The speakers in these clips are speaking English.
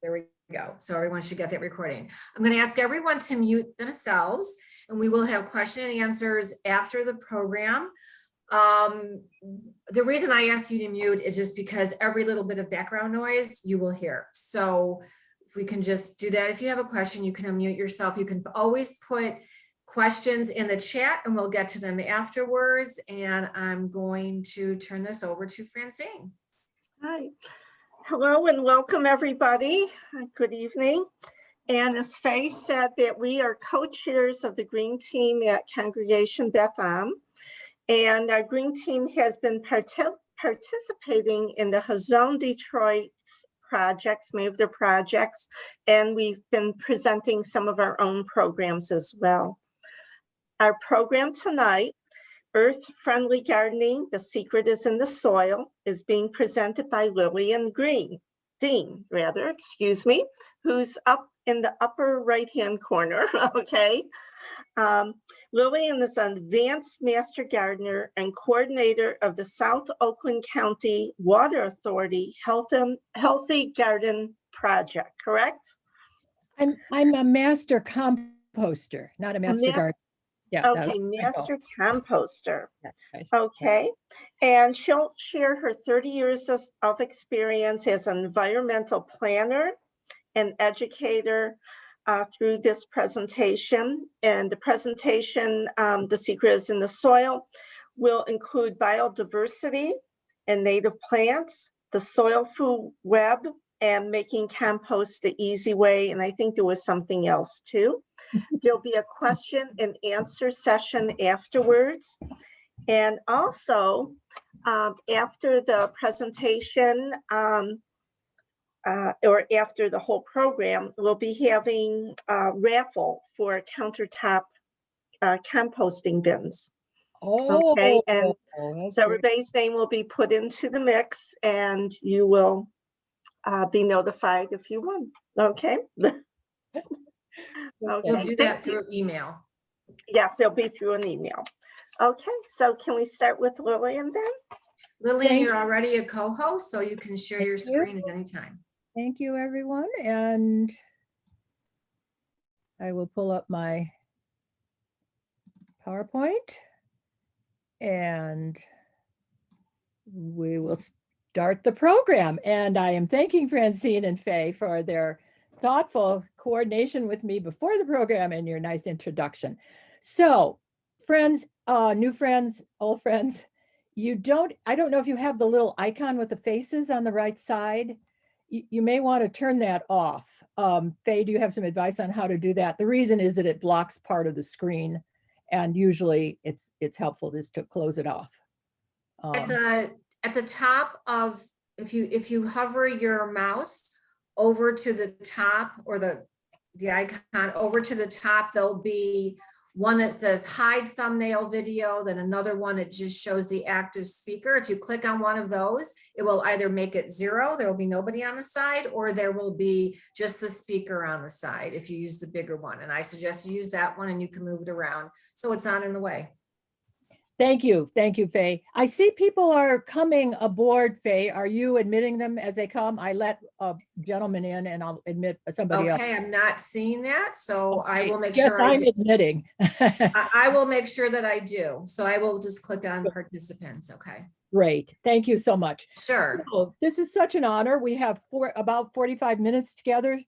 There we go. So everyone should get that recording. I'm going to ask everyone to mute themselves, and we will have question and answers after the program. The reason I ask you to mute is just because every little bit of background noise you will hear. So if we can just do that, if you have a question, you can unmute yourself. You can always put questions in the chat and we'll get to them afterwards. And I'm going to turn this over to Francine. Hi. Hello and welcome everybody. Good evening. And as Faye said, that we are co-chairs of the Green Team at Congregation Beth Ahm. And our Green Team has been participating in the Hazone Detroit's projects, many of their projects, and we've been presenting some of our own programs as well. Our program tonight, Earth-Friendly Gardening, The Secret is in the Soil, is being presented by Lillian Dean, who's up in the upper right-hand corner, okay? Lillian is an advanced master gardener and coordinator of the South Oakland County Water Authority Healthy Garden Project, correct? I'm a master composter, not a master gardener. Yeah. Okay, master composter. Right. Okay, and she'll share her 30 years of experience as an environmental planner and educator through this presentation. And the presentation, The Secret is in the Soil, will include biodiversity and native plants, the soil food web, and making compost the easy way. And I think there was something else too. There'll be a question and answer session afterwards. And also after the presentation, or after the whole program, we'll be having a raffle for countertop composting bins. Oh, okay, and so everybody's name will be put into the mix and you will be notified if you won. Okay. Okay. You'll do that through email. Yes, it'll be through an email. Okay, so can we start with Lillian then? Lillian, you're already a co-host, so you can share your screen at any time. Thank you, everyone. And I will pull up my PowerPoint and we will start the program. And I am thanking Francine and Faye for their thoughtful coordination with me before the program and your nice introduction. So friends, new friends, old friends, I don't know if you have the little icon with the faces on the right side. You may want to turn that off. Faye, do you have some advice on how to do that? The reason is that it blocks part of the screen and usually it's helpful just to close it off. At the top of, if you hover your mouse over to the top, or the icon over to the top, there'll be one that says hide thumbnail video, then another one that just shows the active speaker. If you click on one of those, it will either make it 0, there will be nobody on the side, or there will be just the speaker on the side if you use the bigger one. And I suggest you use that one and you can move it around so it's not in the way. Thank you, Faye. I see people are coming aboard, Faye. Are you admitting them as they come? I let a gentleman in and I'll admit somebody else. Okay, I'm not seeing that, so okay. I will make yes, sure I'm admitting. I will make sure that I do. So I will just click on participants, okay. Great, thank you so much. Sure. So, this is such an honor. We have about 45 minutes together,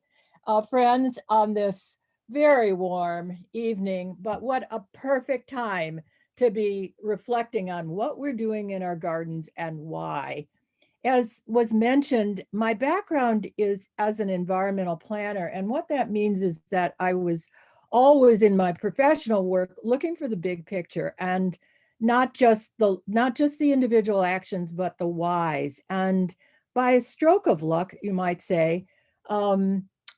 friends, on this very warm evening, but what a perfect time to be reflecting on what we're doing in our gardens and why. As was mentioned, my background is as an environmental planner, and what that means is that I was always in my professional work looking for the big picture and not just the individual actions, but the whys. And by a stroke of luck, you might say,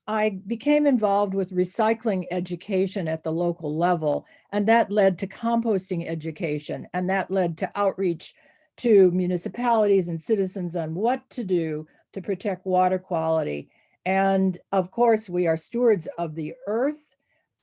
I became involved with recycling education at the local level, and that led to composting education, and that led to outreach to municipalities and citizens on what to do to protect water quality. And of course, we are stewards of the earth.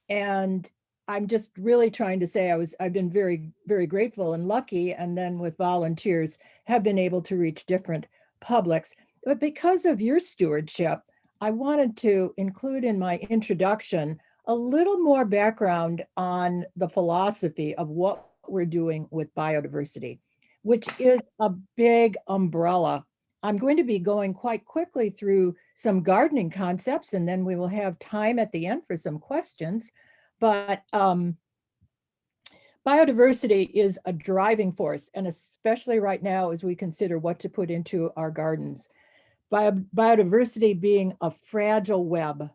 And I'm just really trying to say I've been very, very grateful and lucky, and then with volunteers have been able to reach different publics. But because of your stewardship, I wanted to include in my introduction a little more background on the philosophy of what we're doing with biodiversity, which is a big umbrella. I'm going to be going quite quickly through some gardening concepts, and then we will have time at the end for some questions. But biodiversity is a driving force, and especially right now as we consider what to put into our gardens. Biodiversity being a fragile web,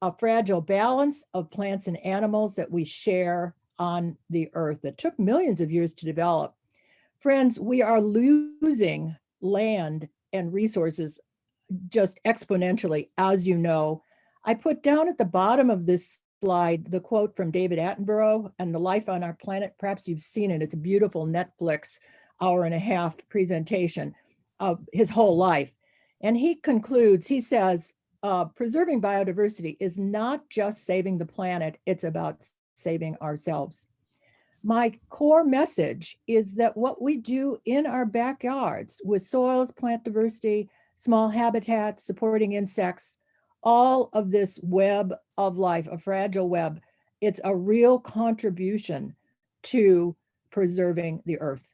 a fragile balance of plants and animals that we share on the earth that took millions of years to develop. Friends, we are losing land and resources just exponentially, as you know. I put down at the bottom of this slide the quote from David Attenborough and The Life on Our Planet. Perhaps you've seen it. It's a beautiful Netflix hour-and-a-half presentation of his whole life. And he concludes, he says, preserving biodiversity is not just saving the planet, it's about saving ourselves. My core message is that what we do in our backyards with soils, plant diversity, small habitats, supporting insects, all of this web of life, a fragile web, it's a real contribution to preserving the earth.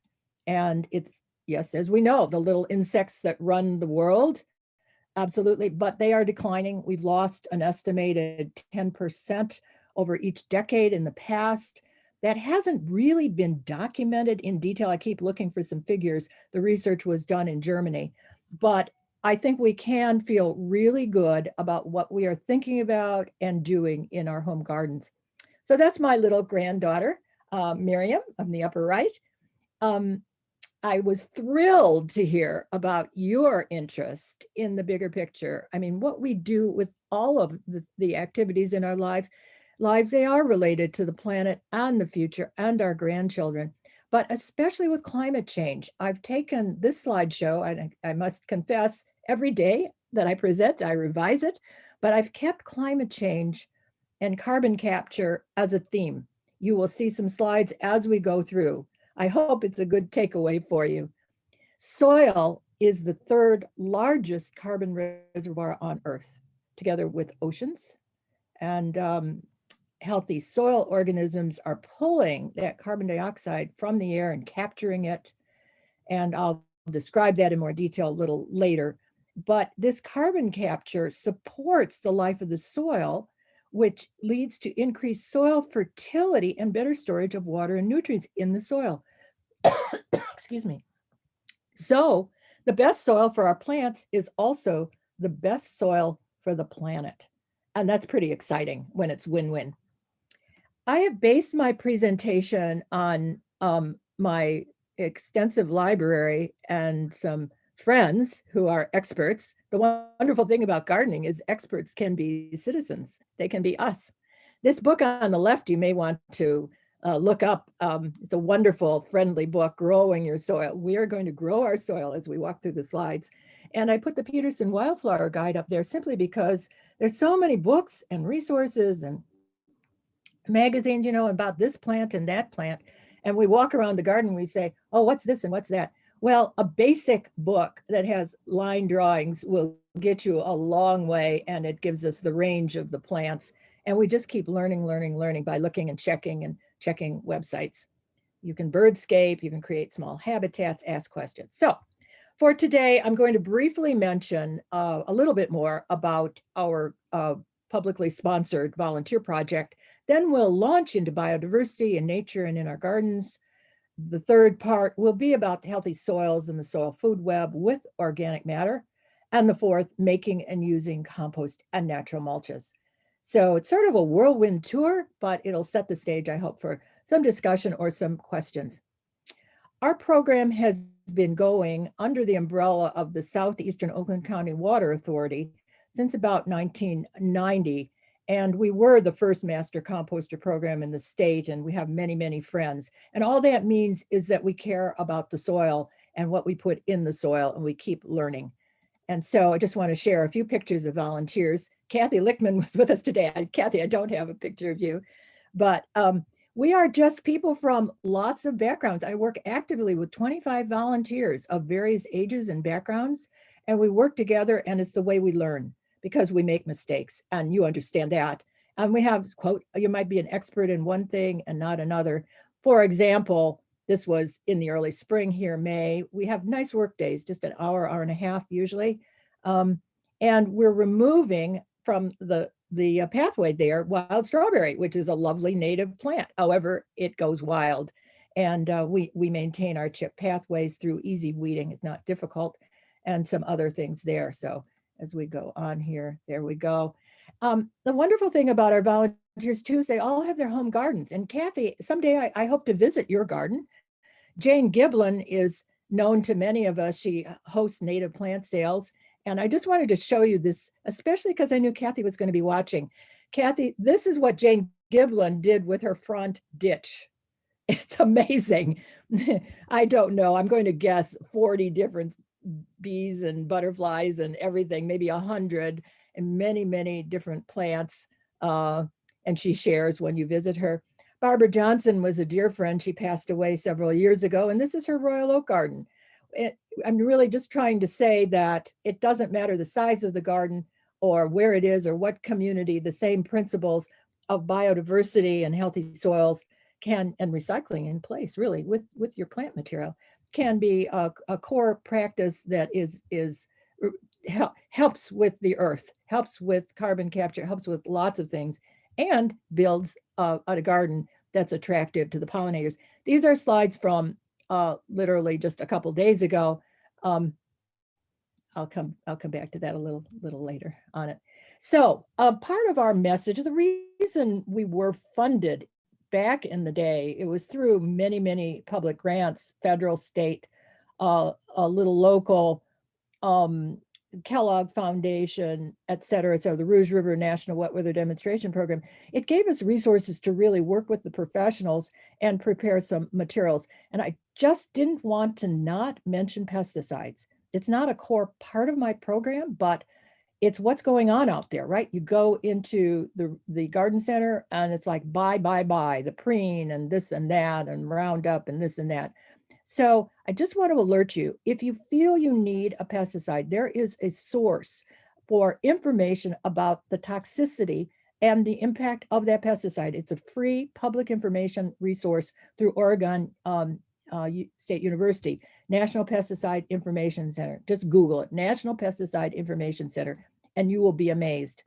And it's, yes, as we know, the little insects that run the world, absolutely, but they are declining. We've lost an estimated 10% over each decade in the past. That hasn't really been documented in detail. I keep looking for some figures. The research was done in Germany, but I think we can feel really good about what we are thinking about and doing in our home gardens. So that's my little granddaughter, Miriam, on the upper right. I was thrilled to hear about your interest in the bigger picture. I mean, what we do with all of the activities in our lives, they are related to the planet and the future and our grandchildren, but especially with climate change. I've taken this slideshow, and I must confess, every day that I present, I revise it, but I've kept climate change and carbon capture as a theme. You will see some slides as we go through. I hope it's a good takeaway for you. Soil is the third largest carbon reservoir on Earth, together with oceans. And healthy soil organisms are pulling that carbon dioxide from the air and capturing it. And I'll describe that in more detail a little later. But this carbon capture supports the life of the soil, which leads to increased soil fertility and better storage of water and nutrients in the soil. Excuse me. So the best soil for our plants is also the best soil for the planet. And that's pretty exciting when it's win-win. I have based my presentation on my extensive library and some friends who are experts. The wonderful thing about gardening is experts can be citizens. They can be us. This book on the left, you may want to look up. It's a wonderful, friendly book, Growing Your Soil. We are going to grow our soil as we walk through the slides. And I put the Peterson Wildflower Guide up there simply because there's so many books and resources and magazines, you know, about this plant and that plant. And we walk around the garden, we say, oh, what's this and what's that? Well, a basic book that has line drawings will get you a long way, and it gives us the range of the plants. And we just keep learning by looking and checking websites. You can birdscape, you can create small habitats, ask questions. So for today, I'm going to briefly mention a little bit more about our publicly sponsored volunteer project. Then we'll launch into biodiversity in nature and in our gardens. The third part will be about healthy soils and the soil food web with organic matter. And the fourth, making and using compost and natural mulches. So it's sort of a whirlwind tour, but it'll set the stage, I hope, for some discussion or some questions. Our program has been going under the umbrella of the Southeastern Oakland County Water Authority since about 1990. And we were the first master composter program in the state, and we have many, many friends. And all that means is that we care about the soil and what we put in the soil, and we keep learning. And so I just want to share a few pictures of volunteers. Kathy Lichtman was with us today. Kathy, I don't have a picture of you, but we are just people from lots of backgrounds. I work actively with 25 volunteers of various ages and backgrounds, and we work together, and it's the way we learn because we make mistakes, and you understand that. And we have, quote, you might be an expert in one thing and not another. For example, this was in the early spring here, May. We have nice work days, just an hour, hour and a half usually. And we're removing from the pathway there wild strawberry, which is a lovely native plant. However, it goes wild. And we maintain our chip pathways through easy weeding. It's not difficult, and some other things there. So as we go on here, there we go. The wonderful thing about our volunteers too is they all have their home gardens. And Kathy, someday I hope to visit your garden. Jane Giblin is known to many of us. She hosts native plant sales. And I just wanted to show you this, especially because I knew Kathy was going to be watching. Kathy, this is what Jane Giblin did with her front ditch. It's amazing. I don't know. I'm going to guess 40 different bees and butterflies and everything, maybe 100, and many, many different plants. And she shares when you visit her. Barbara Johnson was a dear friend. She passed away several years ago, and this is her Royal Oak garden. I'm really just trying to say that it doesn't matter the size of the garden or where it is or what community, the same principles of biodiversity and healthy soils and recycling in place, really, with your plant material, can be a core practice that helps with the earth, helps with carbon capture, helps with lots of things, and builds a garden that's attractive to the pollinators. These are slides from literally just a couple days ago. I'll come back to that a little later on it. So part of our message, the reason we were funded back in the day, it was through many, many public grants, federal, state, a little local, Kellogg Foundation, et cetera, the Rouge River National Wet Weather Demonstration Program. It gave us resources to really work with the professionals and prepare some materials. And I just didn't want to not mention pesticides. It's not a core part of my program, but it's what's going on out there, right? You go into the garden center and it's like, buy, the preen and this and that and Roundup and this and that. So I just want to alert you, if you feel you need a pesticide, there is a source for information about the toxicity and the impact of that pesticide. It's a free public information resource through Oregon State University, National Pesticide Information Center. Just Google it, National Pesticide Information Center, and you will be amazed.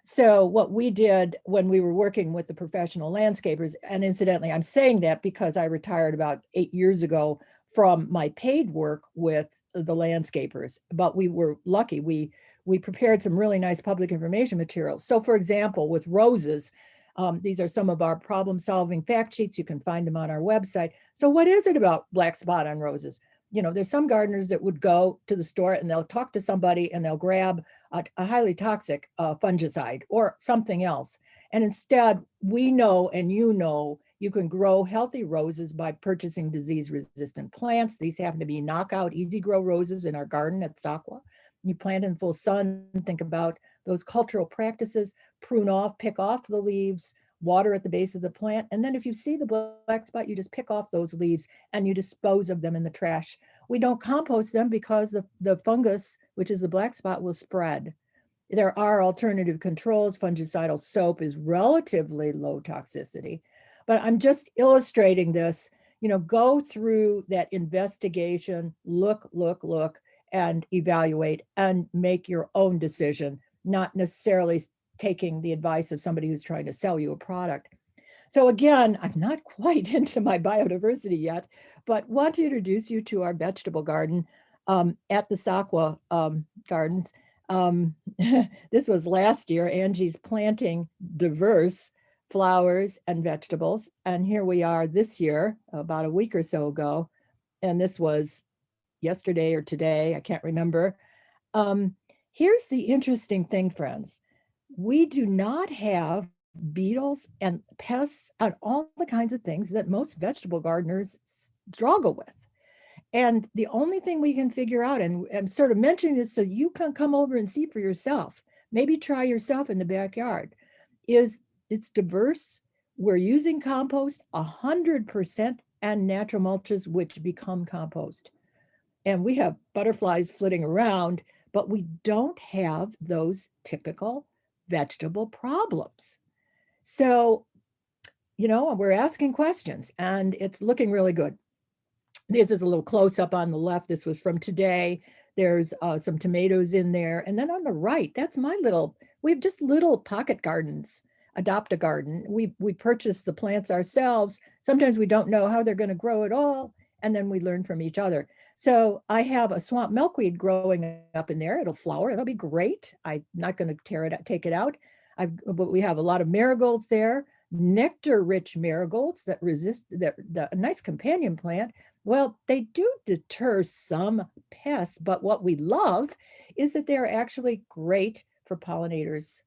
So what we did when we were working with the professional landscapers, and incidentally, I'm saying that because I retired about 8 years ago from my paid work with the landscapers, but we were lucky. We prepared some really nice public information materials. So for example, with roses, these are some of our problem-solving fact sheets. You can find them on our website. So what is it about black spot on roses? You know, there's some gardeners that would go to the store and they'll talk to somebody and they'll grab a highly toxic fungicide or something else. And instead, we know, and you can grow healthy roses by purchasing disease-resistant plants. These happen to be knockout, easy grow roses in our garden at SOCWA. You plant in full sun, think about those cultural practices, prune off, pick off the leaves, water at the base of the plant. And then if you see the black spot, you just pick off those leaves and you dispose of them in the trash. We don't compost them because the fungus, which is the black spot, will spread. There are alternative controls. Fungicidal soap is relatively low toxicity, but I'm just illustrating this. You know, go through that investigation, look, and evaluate and make your own decision, not necessarily taking the advice of somebody who's trying to sell you a product. So again, I'm not quite into my biodiversity yet, but want to introduce you to our vegetable garden at the SOCWA Gardens. This was last year. Angie's planting diverse flowers and vegetables. And here we are this year, about a week or so ago. And this was yesterday or today, I can't remember. Here's the interesting thing, friends. We do not have beetles and pests and all the kinds of things that most vegetable gardeners struggle with. And the only thing we can figure out, and I'm sort of mentioning this so you can come over and see for yourself, maybe try yourself in the backyard, is it's diverse. We're using compost 100% and natural mulches, which become compost. and we have butterflies flitting around, but we don't have those typical vegetable problems. So, we're asking questions and it's looking really good. This is a little close up on the left. This was from today. There's some tomatoes in there. And then on the right, that's we have just little pocket gardens, adopt a garden. We purchase the plants ourselves. Sometimes we don't know how they're going to grow at all. And then we learn from each other. So I have a swamp milkweed growing up in there. It'll flower. It'll be great. I'm not going to take it out. But we have a lot of marigolds there, nectar-rich marigolds that resist, a nice companion plant. Well, they do deter some pests, but what we love is that they're actually great for pollinators.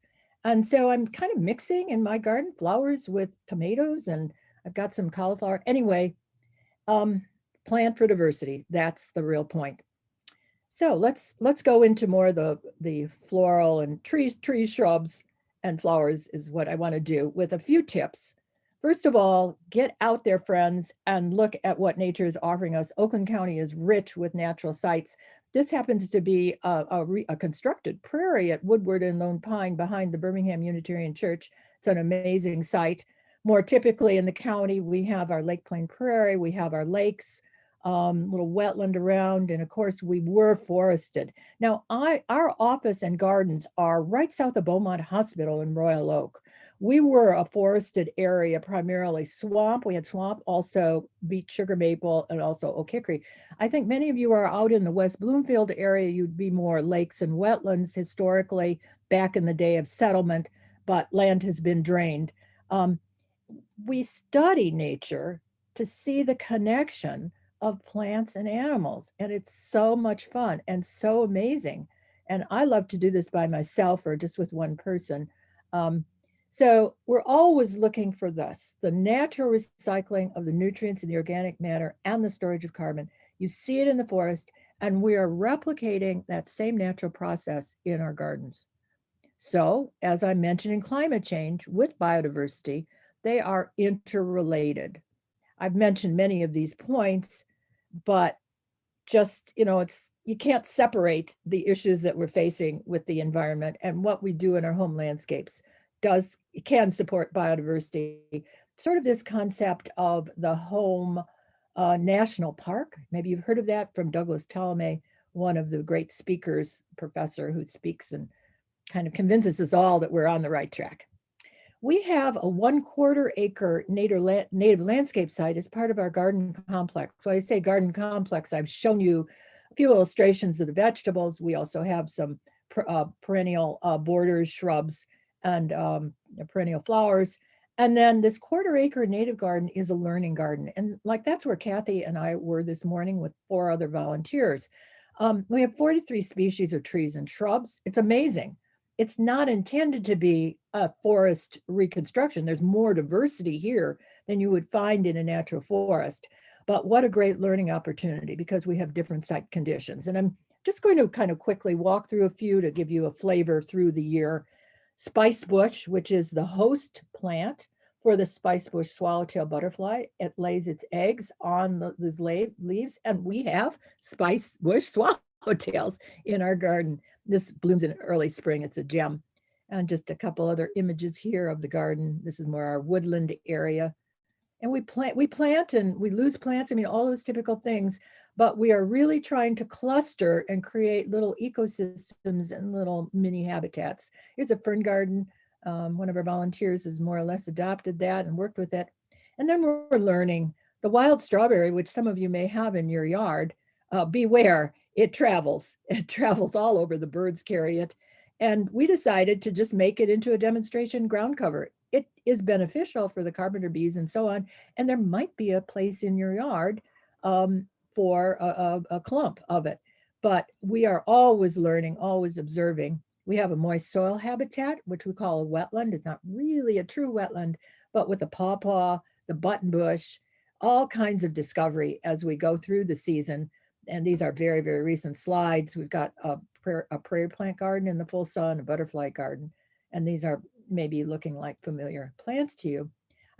And so I'm kind of mixing in my garden flowers with tomatoes, and I've got some cauliflower. Anyway, plant for diversity. That's the real point. So let's go into more of the floral and trees, shrubs, and flowers is what I want to do with a few tips. First of all, get out there, friends, and look at what nature is offering us. Oakland County is rich with natural sites. This happens to be a constructed prairie at Woodward and Lone Pine behind the Birmingham Unitarian Church. It's an amazing site. More typically in the county, we have our Lake Plain Prairie, we have our lakes, little wetland around, and of course we were forested. Now, our office and gardens are right south of Beaumont Hospital in Royal Oak. We were a forested area, primarily swamp. We had swamp, also beech, sugar maple, and also oak hickory. I think many of you are out in the West Bloomfield area. You'd be more lakes and wetlands historically back in the day of settlement, but land has been drained. We study nature to see the connection of plants and animals, and it's so much fun and so amazing. And I love to do this by myself or just with one person. So we're always looking for this, the natural recycling of the nutrients in the organic matter and the storage of carbon. You see it in the forest, and we are replicating that same natural process in our gardens. So, as I mentioned in climate change with biodiversity, they are interrelated. I've mentioned many of these points, but just, you can't separate the issues that we're facing with the environment and what we do in our home landscapes can support biodiversity. Sort of this concept of the home national park. Maybe you've heard of that from Douglas Tallamy, one of the great speakers, professor who speaks and kind of convinces us all that we're on the right track. We have a 1/4 acre native landscape site as part of our garden complex. When I say garden complex, I've shown you a few illustrations of the vegetables. We also have some perennial borders, shrubs, and perennial flowers. And then this 1/4 acre native garden is a learning garden. And that's where Kathy and I were this morning with 4 other volunteers. We have 43 species of trees and shrubs. It's amazing. It's not intended to be a forest reconstruction. There's more diversity here than you would find in a natural forest. But what a great learning opportunity because we have different site conditions. And I'm just going to kind of quickly walk through a few to give you a flavor through the year. Spice bush, which is the host plant for the spice bush swallowtail butterfly. It lays its eggs on these leaves, and we have spice bush swallowtails in our garden. This blooms in early spring. It's a gem. And just a couple other images here of the garden. This is more our woodland area. And we plant and we lose plants. I mean, all those typical things, but we are really trying to cluster and create little ecosystems and little mini habitats. Here's a fern garden. One of our volunteers has more or less adopted that and worked with it. And then we're learning the wild strawberry, which some of you may have in your yard. Beware, it travels. It travels all over. The birds carry it. And we decided to just make it into a demonstration ground cover. It is beneficial for the carpenter bees and so on. And there might be a place in your yard for a clump of it. But we are always learning, always observing. We have a moist soil habitat, which we call a wetland. It's not really a true wetland, but with the pawpaw, the buttonbush, all kinds of discovery as we go through the season. And these are very, very recent slides. We've got a prairie plant garden in the full sun, a butterfly garden, and these are maybe looking like familiar plants to you.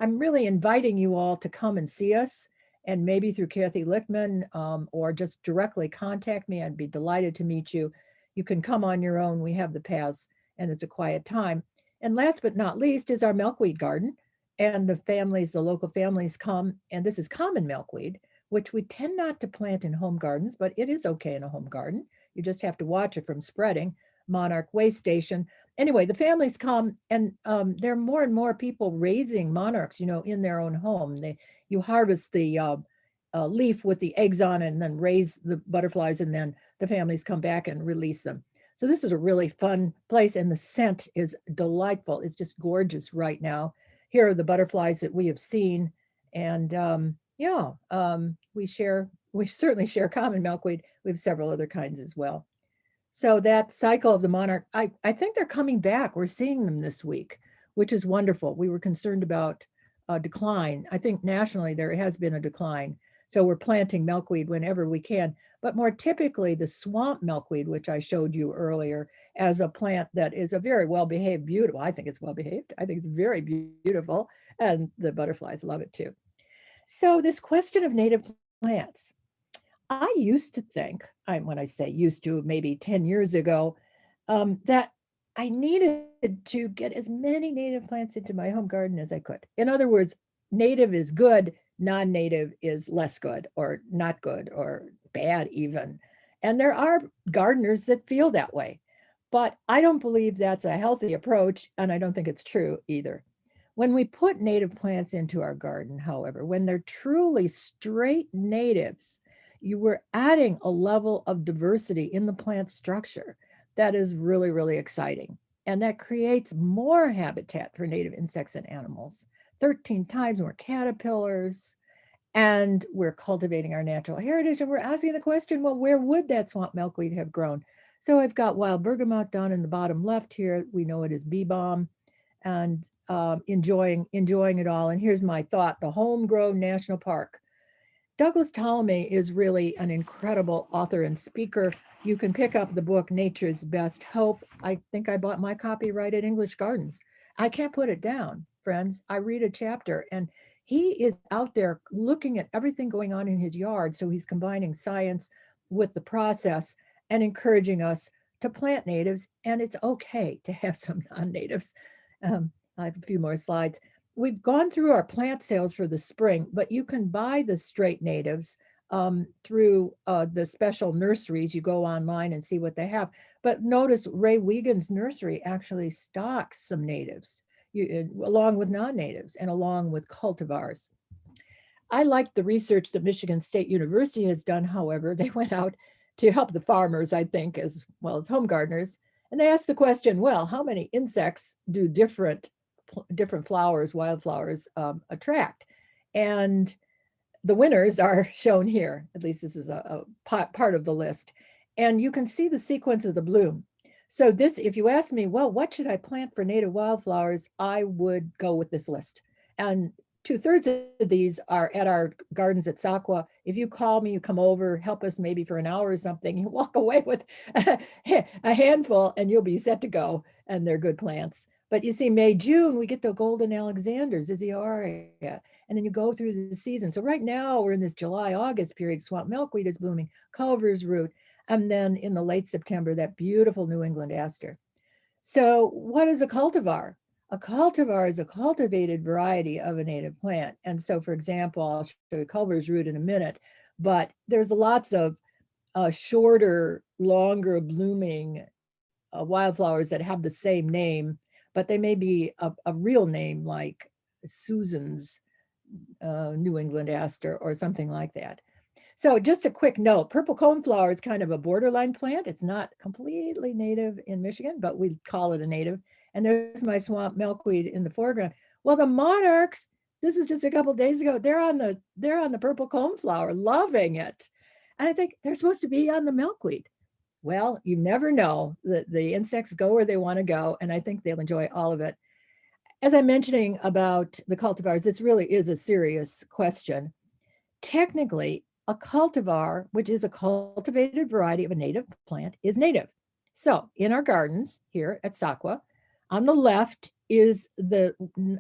I'm really inviting you all to come and see us and maybe through Kathy Lichtman, or just directly contact me. I'd be delighted to meet you. You can come on your own. We have the paths, and it's a quiet time. And last but not least is our milkweed garden. And the local families come, and this is common milkweed, which we tend not to plant in home gardens, but it is okay in a home garden. You just have to watch it from spreading. Monarch Waste Station. Anyway, the families come, and there are more and more people raising monarchs, in their own home. You harvest the leaf with the eggs on it and then raise the butterflies, and then the families come back and release them. So this is a really fun place, and the scent is delightful. It's just gorgeous right now. Here are the butterflies that we have seen, and we certainly share common milkweed. We have several other kinds as well. So that cycle of the monarch, I think they're coming back. We're seeing them this week, which is wonderful. We were concerned about a decline. I think nationally there has been a decline. So we're planting milkweed whenever we can. But more typically, the swamp milkweed, which I showed you earlier, as a plant that is a very well-behaved, beautiful. I think it's well-behaved. I think it's very beautiful. And the butterflies love it too. So this question of native plants. I used to think, when I say used to, maybe 10 years ago, that I needed to get as many native plants into my home garden as I could. In other words, native is good, non-native is less good or not good or bad even. And there are gardeners that feel that way. But I don't believe that's a healthy approach, and I don't think it's true either. When we put native plants into our garden, however, when they're truly straight natives, you were adding a level of diversity in the plant structure that is really, really exciting. And that creates more habitat for native insects and animals, 13 times more caterpillars, and we're cultivating our natural heritage. And we're asking the question, well, where would that swamp milkweed have grown? So I've got wild bergamot down in the bottom left here. We know it is bee balm, and enjoying it all. And here's my thought: the Homegrown National Park. Douglas Ptolemy is really an incredible author and speaker. You can pick up the book Nature's Best Hope. I think I bought my copy right at English Gardens. I can't put it down, friends. I read a chapter, and he is out there looking at everything going on in his yard. So he's combining science with the process and encouraging us to plant natives. And it's okay to have some non-natives. I have a few more slides. We've gone through our plant sales for the spring, but you can buy the straight natives through the special nurseries. You go online and see what they have. But notice Ray Wiegand's nursery actually stocks some natives, along with non-natives and along with cultivars. I like the research that Michigan State University has done. However, they went out to help the farmers, I think, as well as home gardeners. And they asked the question, well, how many insects do different flowers, wildflowers, attract? And the winners are shown here. At least this is a part of the list. And you can see the sequence of the bloom. So this, if you ask me, well, what should I plant for native wildflowers? I would go with this list. And 2/3 of these are at our gardens at SOCWA. If you call me, you come over, help us maybe for an hour or something, you walk away with a handful and you'll be set to go. And they're good plants. But you see, May, June, we get the golden Alexanders, Izziaria, and then you go through the season. So right now we're in this July, August period, swamp milkweed is blooming, Culver's root, and then in the late September, that beautiful New England aster. So what is a cultivar? A cultivar is a cultivated variety of a native plant. And so, for example, I'll show you Culver's root in a minute, but there's lots of shorter, longer blooming wildflowers that have the same name, but they may be a real name like Susan's New England aster or something like that. So just a quick note, purple coneflower is kind of a borderline plant. It's not completely native in Michigan, but we call it a native. And there's my swamp milkweed in the foreground. Well, the monarchs, this is just a couple of days ago, they're on the purple coneflower, loving it. And I think they're supposed to be on the milkweed. Well, you never know. The insects go where they want to go, and I think they'll enjoy all of it. As I'm mentioning about the cultivars, this really is a serious question. Technically, a cultivar, which is a cultivated variety of a native plant, is native. So in our gardens here at SOCWA, on the left is the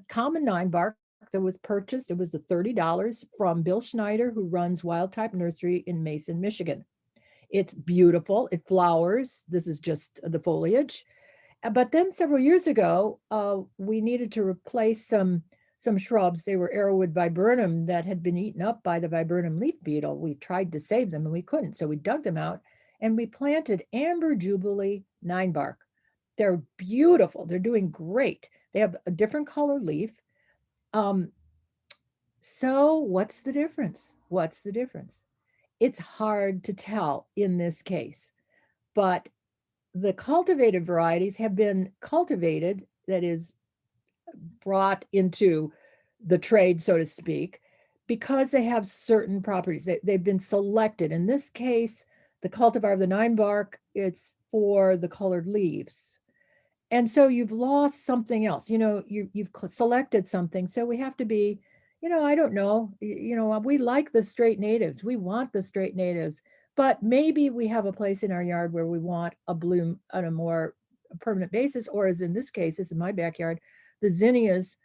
common 9-bark that was purchased. It was the $30 from Bill Schneider, who runs Wild Type Nursery in Mason, Michigan. It's beautiful. It flowers. This is just the foliage. But then several years ago, we needed to replace some shrubs. They were arrowwood viburnum that had been eaten up by the viburnum leaf beetle. We tried to save them and we couldn't. So we dug them out and we planted amber jubilee 9-bark. They're beautiful. They're doing great. They have a different color leaf. So what's the difference? What's the difference? It's hard to tell in this case, but the cultivated varieties have been cultivated, that is, brought into the trade, so to speak, because they have certain properties. They've been selected. In this case, the cultivar of the 9-bark, it's for the colored leaves. And so you've lost something else. You've selected something. So we have to be, I don't know, we like the straight natives. We want the straight natives, but maybe we have a place in our yard where we want a bloom on a more permanent basis, or as in this case, this is my backyard, the zinnias.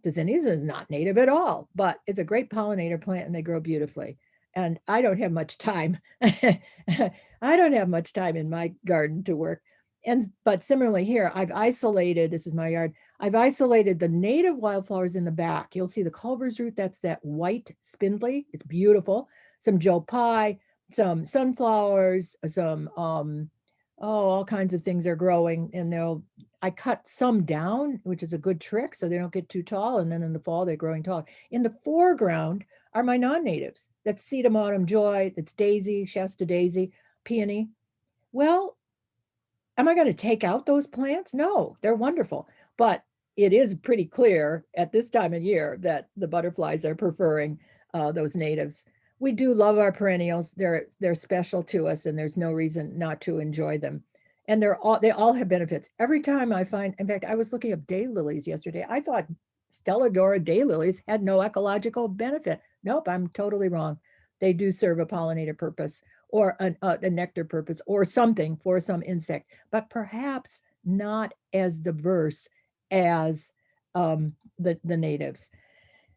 The zinnias is not native at all, but it's a great pollinator plant and they grow beautifully. And I don't have much time. I don't have much time in my garden to work. But similarly here, I've isolated, this is my yard, I've isolated the native wildflowers in the back. You'll see the Culver's root, that's that white spindly, it's beautiful. Some Joe Pye, some sunflowers, some, all kinds of things are growing, and I cut some down, which is a good trick, so they don't get too tall, and then in the fall, they're growing tall. In the foreground are my non-natives. That's Sedum Autumn Joy, that's Daisy, Shasta Daisy, Peony. Well, am I going to take out those plants? No, they're wonderful. But it is pretty clear at this time of year that the butterflies are preferring those natives. We do love our perennials. They're special to us, and there's no reason not to enjoy them. And they all have benefits. Every time I find, in fact, I was looking up daylilies yesterday. I thought Stelladora daylilies had no ecological benefit. Nope, I'm totally wrong. They do serve a pollinator purpose, or a nectar purpose, or something for some insect, but perhaps not as diverse as the natives.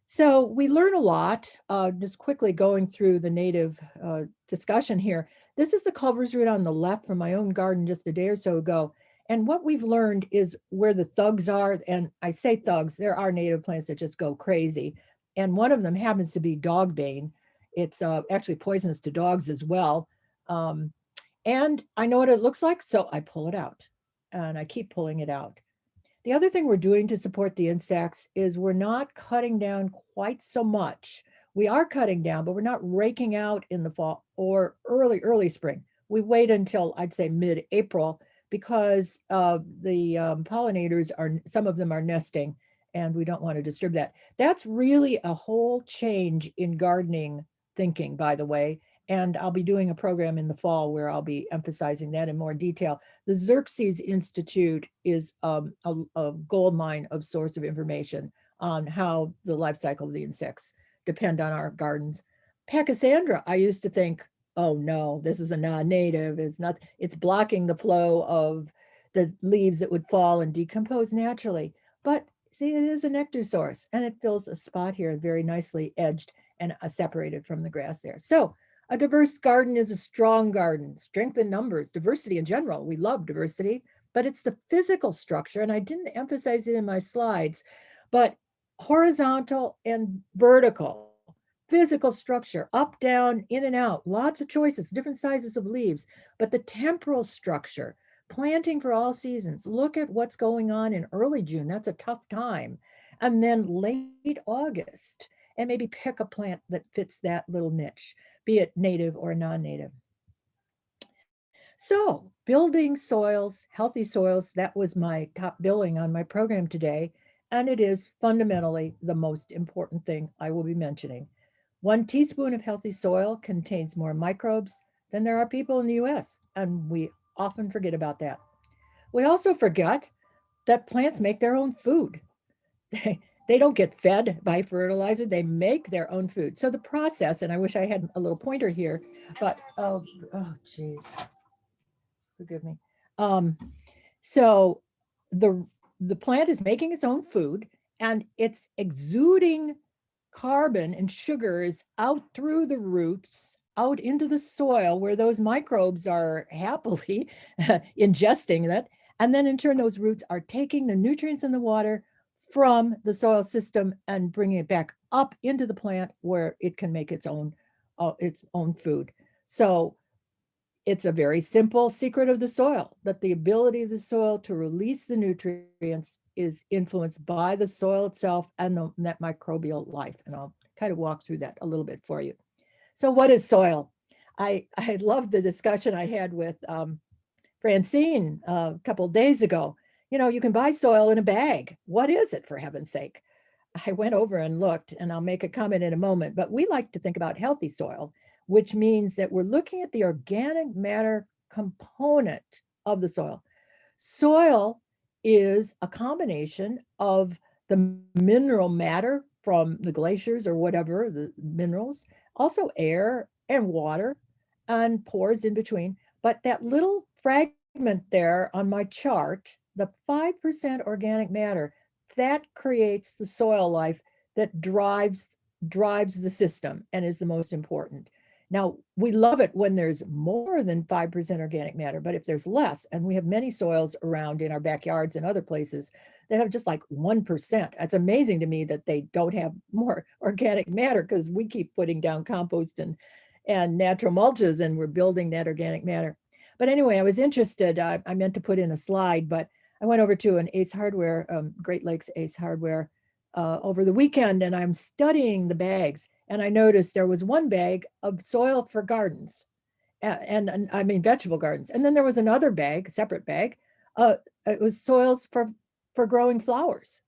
So we learn a lot, just quickly going through the native discussion here. This is the Culver's root on the left from my own garden just a day or so ago. And what we've learned is where the thugs are, and I say thugs, there are native plants that just go crazy. And one of them happens to be dogbane. It's actually poisonous to dogs as well. And I know what it looks like, so I pull it out, and I keep pulling it out. The other thing we're doing to support the insects is we're not cutting down quite so much. We are cutting down, but we're not raking out in the fall or early spring. We wait until, I'd say, mid-April, because the pollinators some of them are nesting, and we don't want to disturb that. That's really a whole change in gardening thinking, by the way. And I'll be doing a program in the fall where I'll be emphasizing that in more detail. The Xerxes Institute is a gold mine of source of information on how the life cycle of the insects depend on our gardens. Pachysandra, I used to think, oh no, this is a non-native. It's blocking the flow of the leaves that would fall and decompose naturally. But see, it is a nectar source, and it fills a spot here very nicely edged and separated from the grass there. So a diverse garden is a strong garden. Strength in numbers, diversity in general. We love diversity, but it's the physical structure, and I didn't emphasize it in my slides, but horizontal and vertical. Physical structure, up, down, in and out, lots of choices, different sizes of leaves, but the temporal structure, planting for all seasons. Look at what's going on in early June. That's a tough time. And then late August, and maybe pick a plant that fits that little niche, be it native or non-native. So building soils, healthy soils, that was my top billing on my program today. And it is fundamentally the most important thing I will be mentioning. 1 teaspoon of healthy soil contains more microbes than there are people in the US, and we often forget about that. We also forget that plants make their own food. They don't get fed by fertilizer, they make their own food. So the process, and I wish I had a little pointer here, but oh geez, forgive me. So the plant is making its own food, and it's exuding carbon and sugars out through the roots, out into the soil where those microbes are happily ingesting that. And then in turn, those roots are taking the nutrients in the water from the soil system and bringing it back up into the plant where it can make its own food. So it's a very simple secret of the soil, that the ability of the soil to release the nutrients is influenced by the soil itself and that microbial life. And I'll kind of walk through that a little bit for you. So what is soil? I loved the discussion I had with Francine a couple of days ago. You know, you can buy soil in a bag. What is it, for heaven's sake? I went over and looked, and I'll make a comment in a moment, but we like to think about healthy soil, which means that we're looking at the organic matter component of the soil. Soil is a combination of the mineral matter from the glaciers or whatever, the minerals, also air and water and pores in between. But that little fragment there on my chart, the 5% organic matter, that creates the soil life that drives the system and is the most important. Now, we love it when there's more than 5% organic matter, but if there's less, and we have many soils around in our backyards and other places that have just like 1%. It's amazing to me that they don't have more organic matter, because we keep putting down compost and natural mulches, and we're building that organic matter. But anyway, I was interested, I meant to put in a slide, but I went over to an Ace Hardware, Great Lakes Ace Hardware over the weekend, and I'm studying the bags. And I noticed there was one bag of soil for gardens, and I mean vegetable gardens. And then there was another bag, separate bag. It was soils for growing flowers.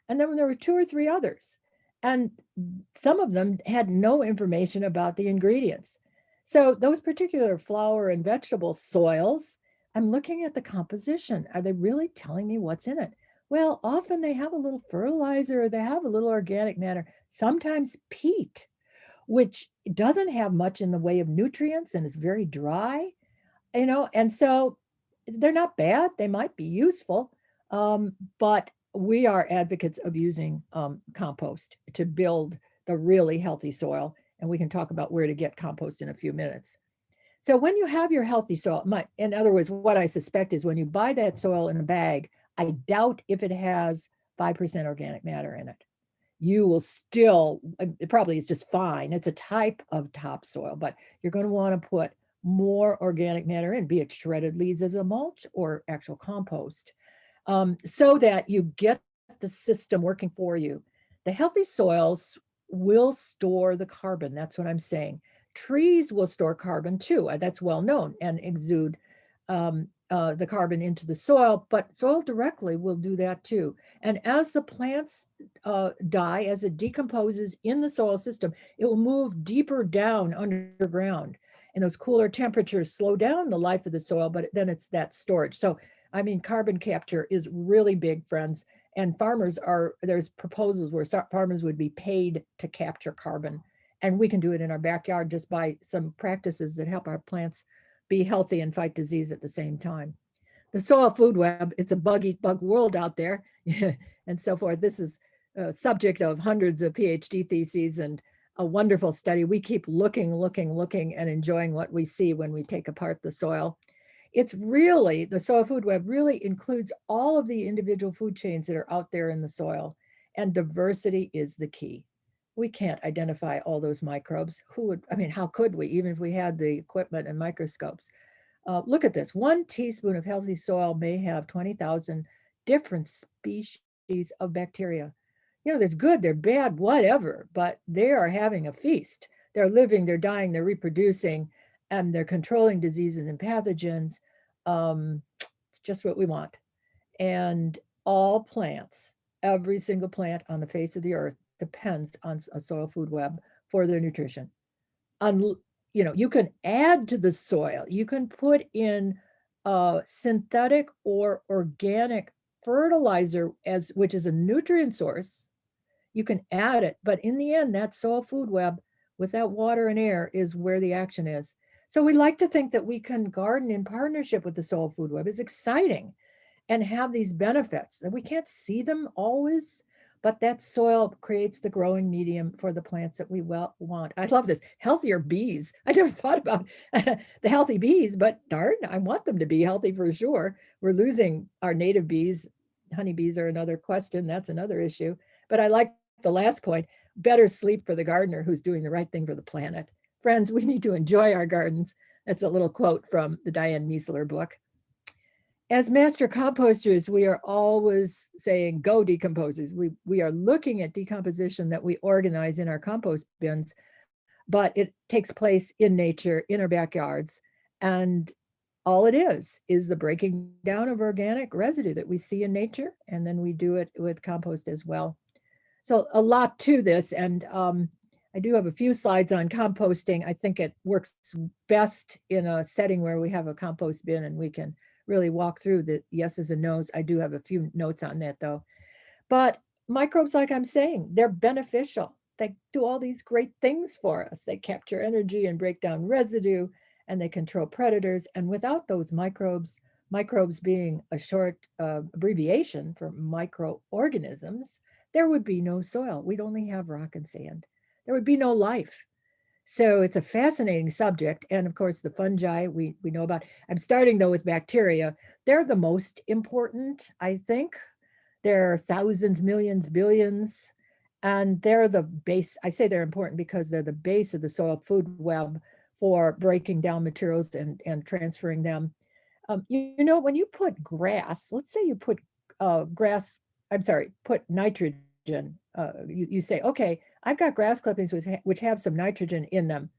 And then there were 2 or 3 others. And some of them had no information about the ingredients. So those particular flower and vegetable soils, I'm looking at the composition. Are they really telling me what's in it? Well, often they have a little fertilizer, or they have a little organic matter, sometimes peat, which doesn't have much in the way of nutrients and is very dry, and so they're not bad. They might be useful, but we are advocates of using compost to build the really healthy soil. And we can talk about where to get compost in a few minutes. So when you have your healthy soil, in other words, what I suspect is when you buy that soil in a bag, I doubt if it has 5% organic matter in it. You will still, it probably is just fine. It's a type of topsoil, but you're going to want to put more organic matter in, be it shredded leaves as a mulch or actual compost, so that you get the system working for you. The healthy soils will store the carbon. That's what I'm saying. Trees will store carbon too. That's well known, and exude the carbon into the soil, but soil directly will do that too. And as the plants die, as it decomposes in the soil system, it will move deeper down underground. And those cooler temperatures slow down the life of the soil, but then it's that storage. So, I mean, carbon capture is really big, friends. And there's proposals where farmers would be paid to capture carbon. And we can do it in our backyard just by some practices that help our plants be healthy and fight disease at the same time. The soil food web, it's a bug eat bug world out there and so forth. This is a subject of hundreds of PhD theses and a wonderful study. We keep looking and enjoying what we see when we take apart the soil. It's really, the soil food web really includes all of the individual food chains that are out there in the soil, and diversity is the key. We can't identify all those microbes. How could we, even if we had the equipment and microscopes? Look at this. 1 teaspoon of healthy soil may have 20,000 different species of bacteria. There's good, they're bad, whatever, but they are having a feast. They're living, they're dying, they're reproducing, and they're controlling diseases and pathogens. It's just what we want. And all plants, every single plant on the face of the earth, depends on a soil food web for their nutrition. You can add to the soil. You can put in synthetic or organic fertilizer, which is a nutrient source. You can add it, but in the end, that soil food web with that water and air is where the action is. So we like to think that we can garden in partnership with the soil food web. It's exciting and have these benefits. And we can't see them always, but that soil creates the growing medium for the plants that we want. I love this. Healthier bees. I never thought about the healthy bees, but darn, I want them to be healthy for sure. We're losing our native bees. Honeybees are another question. That's another issue. But I like the last point, better sleep for the gardener who's doing the right thing for the planet. Friends, we need to enjoy our gardens. That's a little quote from the Diane Niesler book. As master composters, we are always saying, go decomposers. We are looking at decomposition that we organize in our compost bins, but it takes place in nature, in our backyards. And all it is the breaking down of organic residue that we see in nature. And then we do it with compost as well. So a lot to this. And I do have a few slides on composting. I think it works best in a setting where we have a compost bin and we can really walk through the yeses and nos. I do have a few notes on that though. But microbes, like I'm saying, they're beneficial. They do all these great things for us. They capture energy and break down residue, and they control predators. And without those microbes, microbes being a short abbreviation for microorganisms, there would be no soil. We'd only have rock and sand. There would be no life. So it's a fascinating subject. And of course, the fungi we know about. I'm starting though with bacteria. They're the most important, I think. There are thousands, millions, billions, and they're the base. I say they're important because they're the base of the soil food web for breaking down materials and transferring them. You know, when you put grass, let's say you put put nitrogen. You say, okay, I've got grass clippings which have some nitrogen in them.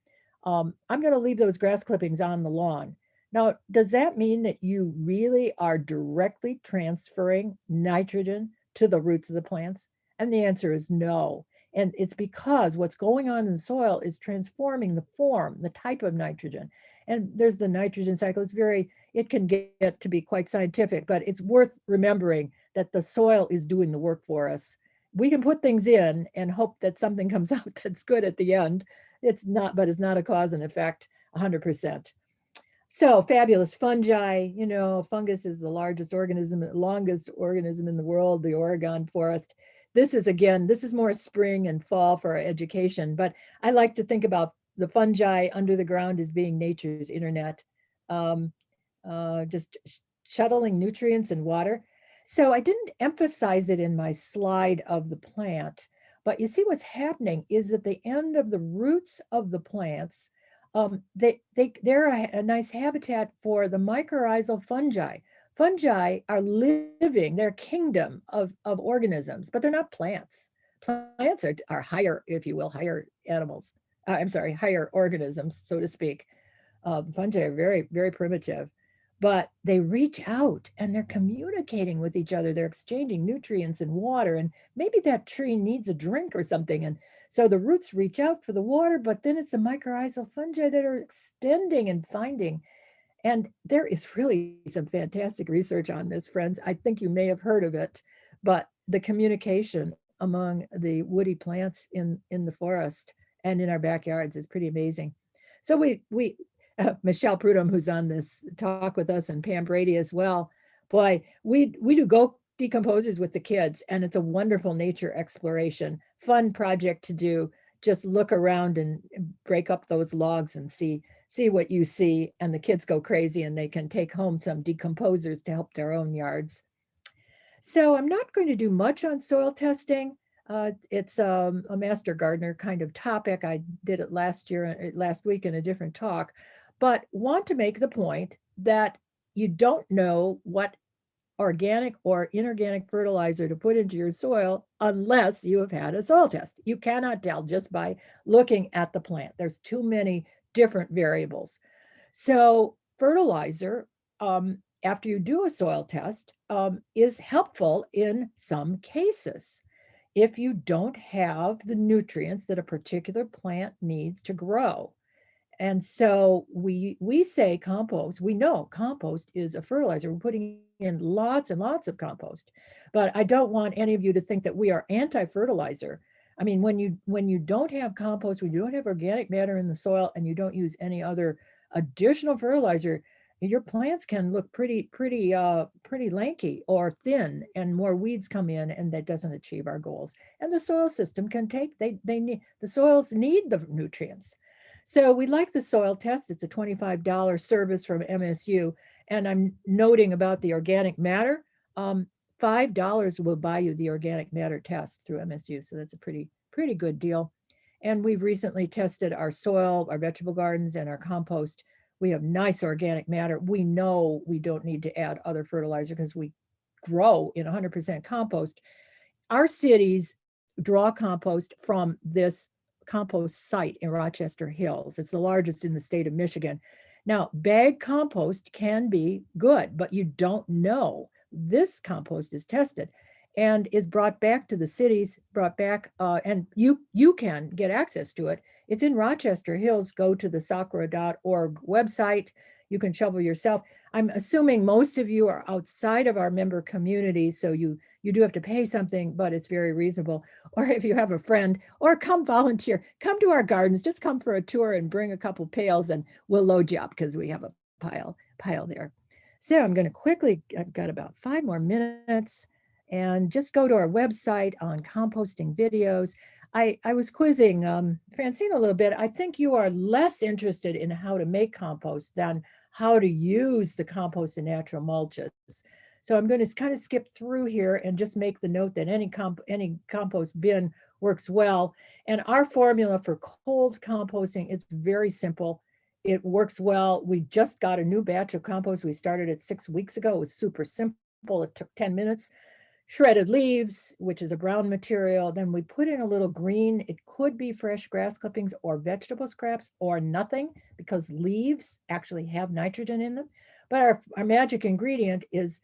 I'm going to leave those grass clippings on the lawn. Now, does that mean that you really are directly transferring nitrogen to the roots of the plants? And the answer is no. And it's because what's going on in the soil is transforming the form, the type of nitrogen. And there's the nitrogen cycle. It can get to be quite scientific, but it's worth remembering that the soil is doing the work for us. We can put things in and hope that something comes out that's good at the end. It's not a cause and effect 100%. So fabulous fungi, you know, fungus is the longest organism in the world, the Oregon forest. This is more spring and fall for our education, but I like to think about the fungi under the ground as being nature's internet, just shuttling nutrients and water. So I didn't emphasize it in my slide of the plant, but you see what's happening is at the end of the roots of the plants, they're a nice habitat for the mycorrhizal fungi. Fungi are living, they're a kingdom of organisms, but they're not plants. Plants are higher, if you will, higher animals. Higher organisms, so to speak. Fungi are very, very primitive, but they reach out and they're communicating with each other. They're exchanging nutrients and water, and maybe that tree needs a drink or something. And so the roots reach out for the water, but then it's the mycorrhizal fungi that are extending and finding. And there is really some fantastic research on this, friends. I think you may have heard of it, but the communication among the woody plants in the forest and in our backyards is pretty amazing. So Michelle Prudhomme, who's on this talk with us, and Pam Brady as well. Boy, we do go decomposers with the kids, and it's a wonderful nature exploration, fun project to do. Just look around and break up those logs and see what you see, and the kids go crazy and they can take home some decomposers to help their own yards. So I'm not going to do much on soil testing. It's a master gardener kind of topic. I did it last week in a different talk, but want to make the point that you don't know what organic or inorganic fertilizer to put into your soil unless you have had a soil test. You cannot tell just by looking at the plant. There's too many different variables. So fertilizer, after you do a soil test, is helpful in some cases if you don't have the nutrients that a particular plant needs to grow. And so we say compost. We know compost is a fertilizer. We're putting in lots and lots of compost, but I don't want any of you to think that we are anti-fertilizer. I mean, when you don't have compost, when you don't have organic matter in the soil, and you don't use any other additional fertilizer, your plants can look pretty lanky or thin, and more weeds come in, and that doesn't achieve our goals. And the soil system can take, they need, the soils need the nutrients. So we like the soil test. It's a $25 service from MSU. And I'm noting about the organic matter. $5 will buy you the organic matter test through MSU. So that's a pretty good deal. And we've recently tested our soil, our vegetable gardens, and our compost. We have nice organic matter. We know we don't need to add other fertilizer because we grow in 100% compost. Our cities draw compost from this compost site in Rochester Hills. It's the largest in the state of Michigan. Now, bag compost can be good, but you don't know. This compost is tested and is brought back to the cities, and you can get access to it. It's in Rochester Hills. Go to the SOCWA.org website. You can shovel yourself. I'm assuming most of you are outside of our member community, so you do have to pay something, but it's very reasonable. Or if you have a friend, or come volunteer, come to our gardens, just come for a tour and bring a couple pails and we'll load you up because we have a pile there. So I'm going to quickly, I've got about 5 more minutes, and just go to our website on composting videos. I was quizzing Francine a little bit. I think you are less interested in how to make compost than how to use the compost and natural mulches. So I'm going to kind of skip through here and just make the note that any compost bin works well. And our formula for cold composting, it's very simple. It works well. We just got a new batch of compost. We started it 6 weeks ago. It was super simple. It took 10 minutes. Shredded leaves, which is a brown material. Then we put in a little green. It could be fresh grass clippings or vegetable scraps or nothing, because leaves actually have nitrogen in them. But our magic ingredient is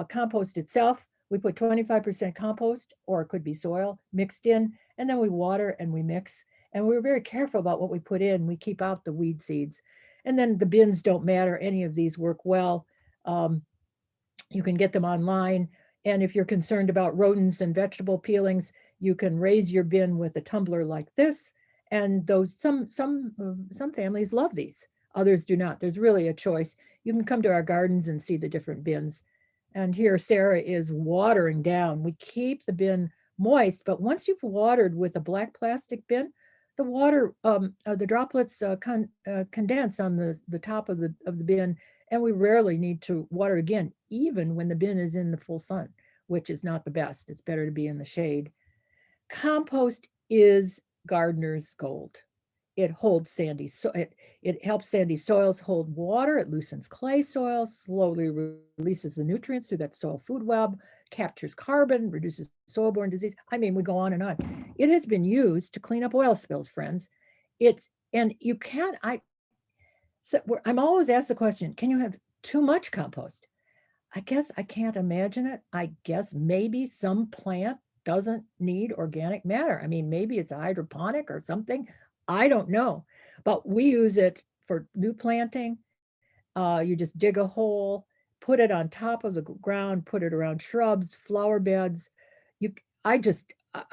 compost itself. We put 25% compost, or it could be soil, mixed in, and then we water and we mix. And we're very careful about what we put in. We keep out the weed seeds. And then the bins don't matter. Any of these work well. You can get them online. And if you're concerned about rodents and vegetable peelings, you can raise your bin with a tumbler like this. And those some families love these, others do not. There's really a choice. You can come to our gardens and see the different bins. And here Sarah is watering down. We keep the bin moist, but once you've watered with a black plastic bin, the water, the droplets condense on the top of the bin, and we rarely need to water again, even when the bin is in the full sun, which is not the best. It's better to be in the shade. Compost is gardener's gold. It holds sandy, so it helps sandy soils hold water. It loosens clay soil, slowly releases the nutrients through that soil food web, captures carbon, reduces soil-borne disease. I mean, we go on and on. It has been used to clean up oil spills, friends. And you can't, I'm always asked the question, can you have too much compost? I guess I can't imagine it. I guess maybe some plant doesn't need organic matter. I mean, maybe it's a hydroponic or something. I don't know, but we use it for new planting. You just dig a hole, put it on top of the ground, put it around shrubs, flower beds.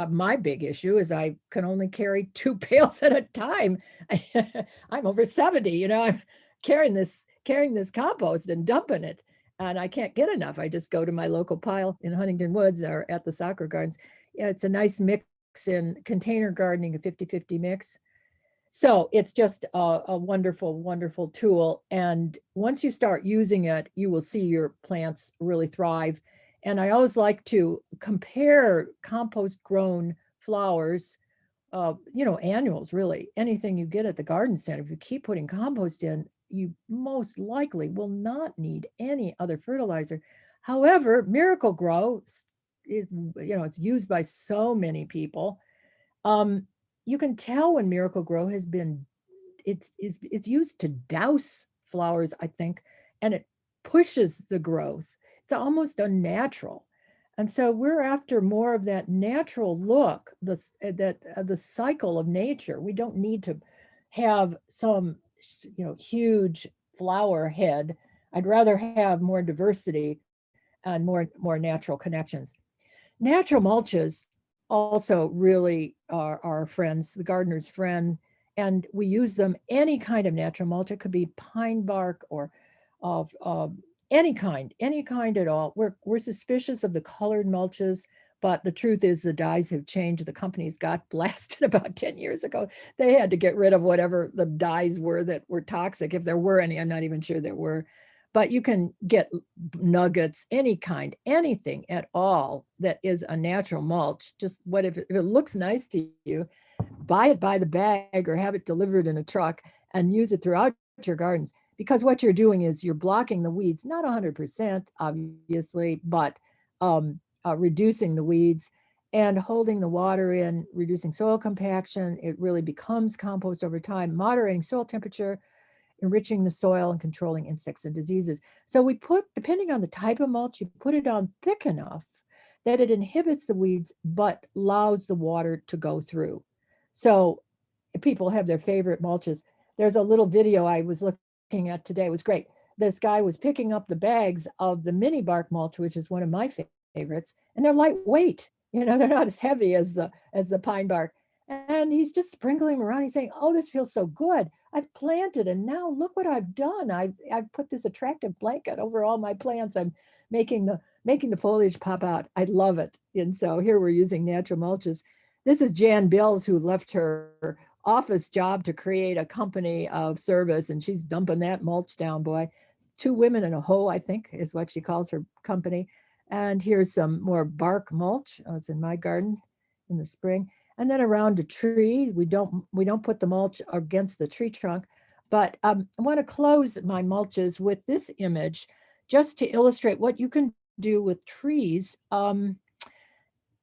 My big issue is I can only carry 2 pails at a time. I'm over 70, I'm carrying this compost and dumping it, and I can't get enough. I just go to my local pile in Huntington Woods or at the SOCWA Gardens. Yeah, it's a nice mix in container gardening, a 50-50 mix. So it's just a wonderful, wonderful tool. And once you start using it, you will see your plants really thrive. And I always like to compare compost grown flowers, annuals, really, anything you get at the garden center. If you keep putting compost in, you most likely will not need any other fertilizer. However, Miracle-Gro, it's used by so many people. You can tell when Miracle-Gro has been, it's used to douse flowers, I think, and it pushes the growth. It's almost unnatural. And so we're after more of that natural look, the cycle of nature. We don't need to have some, huge flower head. I'd rather have more diversity and more natural connections. Natural mulches also really are our friends, the gardener's friend, and we use them. Any kind of natural mulch. It could be pine bark or any kind at all. We're suspicious of the colored mulches, but the truth is the dyes have changed. The companies got blasted about 10 years ago. They had to get rid of whatever the dyes were that were toxic, if there were any. I'm not even sure there were. But you can get nuggets, any kind, anything at all that is a natural mulch. Just what if it looks nice to you, buy it by the bag or have it delivered in a truck and use it throughout your gardens. Because what you're doing is you're blocking the weeds, not 100%, obviously, but reducing the weeds and holding the water in, reducing soil compaction. It really becomes compost over time, moderating soil temperature, enriching the soil, and controlling insects and diseases. So we put, depending on the type of mulch, you put it on thick enough that it inhibits the weeds, but allows the water to go through. So people have their favorite mulches. There's a little video I was looking at today. It was great. This guy was picking up the bags of the mini bark mulch, which is one of my favorites, and they're lightweight. You know, they're not as heavy as the pine bark. And he's just sprinkling them around. He's saying, "Oh, this feels so good. I've planted, and now look what I've done. I've put this attractive blanket over all my plants. I'm making the foliage pop out. I love it." And so here we're using natural mulches. This is Jan Bills, who left her office job to create a company of service, and she's dumping that mulch down, boy. 2 women and a hoe, I think, is what she calls her company. And here's some more bark mulch. Oh, it's in my garden in the spring. And then around a tree, we don't put the mulch against the tree trunk. But I want to close my mulches with this image just to illustrate what you can do with trees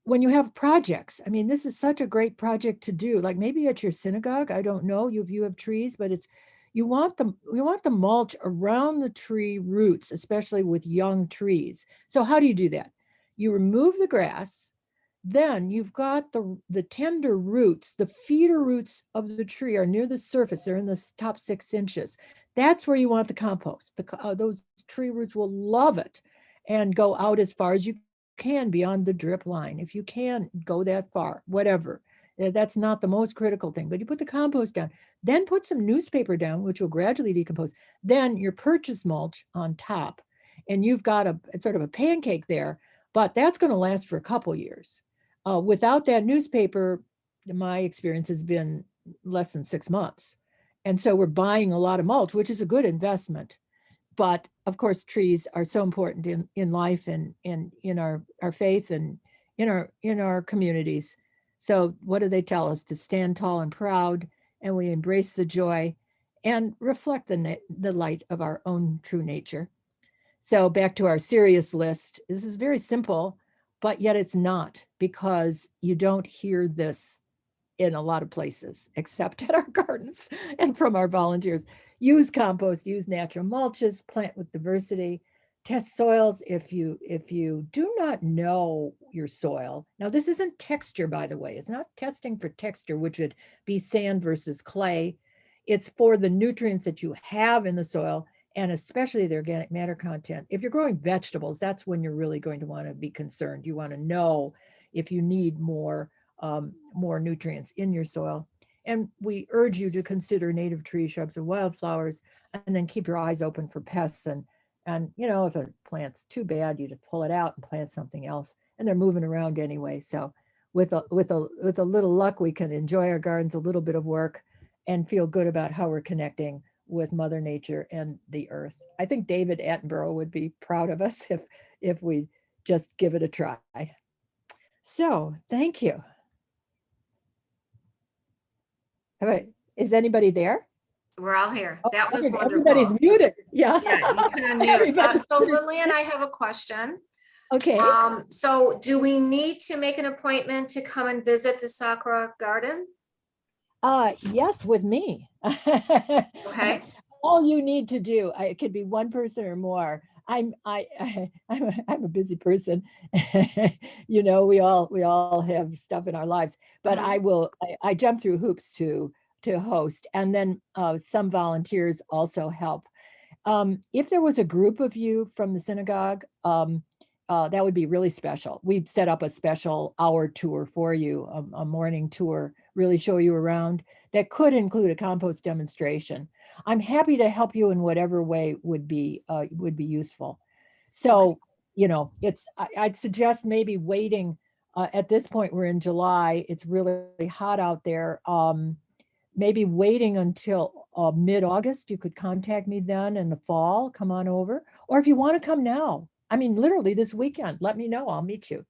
when you have projects. I mean, this is such a great project to do. Like maybe at your synagogue, I don't know, you have trees, but you want the mulch around the tree roots, especially with young trees. So how do you do that? You remove the grass. Then you've got the tender roots, the feeder roots of the tree are near the surface. They're in the top 6 inches. That's where you want the compost. Those tree roots will love it and go out as far as you can beyond the drip line. If you can go that far, whatever. That's not the most critical thing, but you put the compost down, then put some newspaper down, which will gradually decompose. Then your purchase mulch on top, and you've got a sort of a pancake there, but that's going to last for a couple years. Without that newspaper, my experience has been less than 6 months. And so we're buying a lot of mulch, which is a good investment. But of course, trees are so important in life and in our faith and in our communities. So what do they tell us? To stand tall and proud, and we embrace the joy and reflect the light of our own true nature. So back to our serious list. This is very simple, but yet it's not, because you don't hear this in a lot of places except at our gardens and from our volunteers. Use compost, use natural mulches, plant with diversity, test soils if you do not know your soil. Now, this isn't texture, by the way. It's not testing for texture, which would be sand versus clay. It's for the nutrients that you have in the soil, and especially the organic matter content. If you're growing vegetables, that's when you're really going to want to be concerned. You want to know if you need more nutrients in your soil. And we urge you to consider native trees, shrubs, and wildflowers, and then keep your eyes open for pests. And you know, if a plant's too bad, you just pull it out and plant something else. And they're moving around anyway. So with a little luck, we can enjoy our gardens, a little bit of work, and feel good about how we're connecting with Mother Nature and the earth. I think David Attenborough would be proud of us if we just give it a try. So thank you. All right, is anybody there? We're all here. Oh, That was wonderful. everybody's muted. Yeah. Yeah, you can unmute. So Lillian, I have a question. Okay. So do we need to make an appointment to come and visit the SOCWA garden? Yes, with me. Okay. All you need to do, it could be one person or more. I'm a busy person. You know, we all have stuff in our lives, but I jump through hoops to host, and then some volunteers also help. If there was a group of you from the synagogue, that would be really special. We'd set up a special hour tour for you, a morning tour, really show you around. That could include a compost demonstration. I'm happy to help you in whatever way would be useful. So, you know, I'd suggest maybe waiting. At this point, we're in July. It's really hot out there. Maybe waiting until mid-August. You could contact me then in the fall. Come on over, or if you want to come now. I mean, literally this weekend. Let me know. I'll meet you.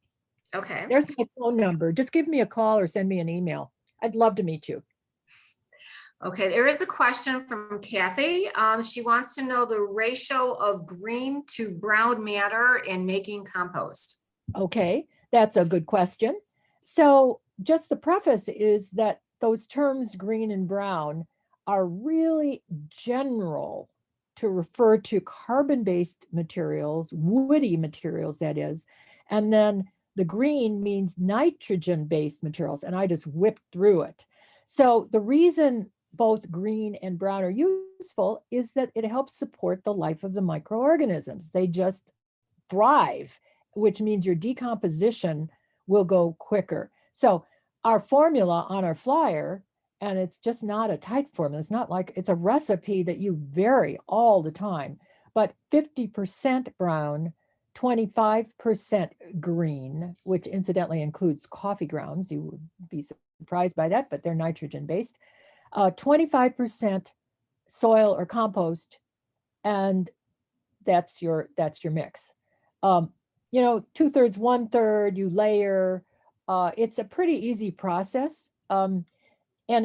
Okay. There's my phone number. Just give me a call or send me an email. I'd love to meet you. Okay, there is a question from Kathy. She wants to know the ratio of green to brown matter in making compost. Okay, that's a good question. So just the preface is that those terms green and brown are really general to refer to carbon-based materials, woody materials, that is. And then the green means nitrogen-based materials, and I just whipped through it. So the reason both green and brown are useful is that it helps support the life of the microorganisms. They just thrive, which means your decomposition will go quicker. So our formula on our flyer, and it's just not a tight formula. It's not like it's a recipe that you vary all the time, but 50% brown, 25% green, which incidentally includes coffee grounds. You would be surprised by that, but they're nitrogen based. 25% soil or compost, and that's your mix. You know, 2/3, 1/3, you layer. It's a pretty easy process. And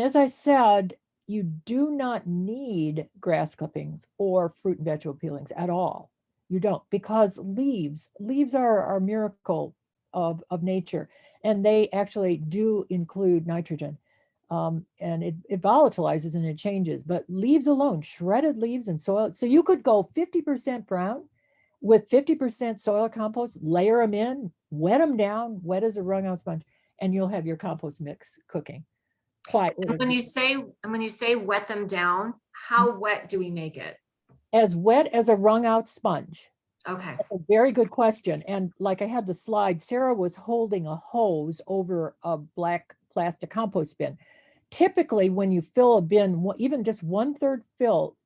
as I said, you do not need grass clippings or fruit and vegetable peelings at all. You don't, because leaves are our miracle of nature, and they actually do include nitrogen. And it volatilizes and it changes, but leaves alone, shredded leaves and soil. So you could go 50% brown with 50% soil compost, layer them in, wet them down, wet as a wrung out sponge, and you'll have your compost mix cooking. Quite And when you say wet them down, how wet do we make it? as wet as a wrung out sponge. Okay. That's a very good question. And like I had the slide, Sarah was holding a hose over a black plastic compost bin. Typically, when you fill a bin, even just 1/3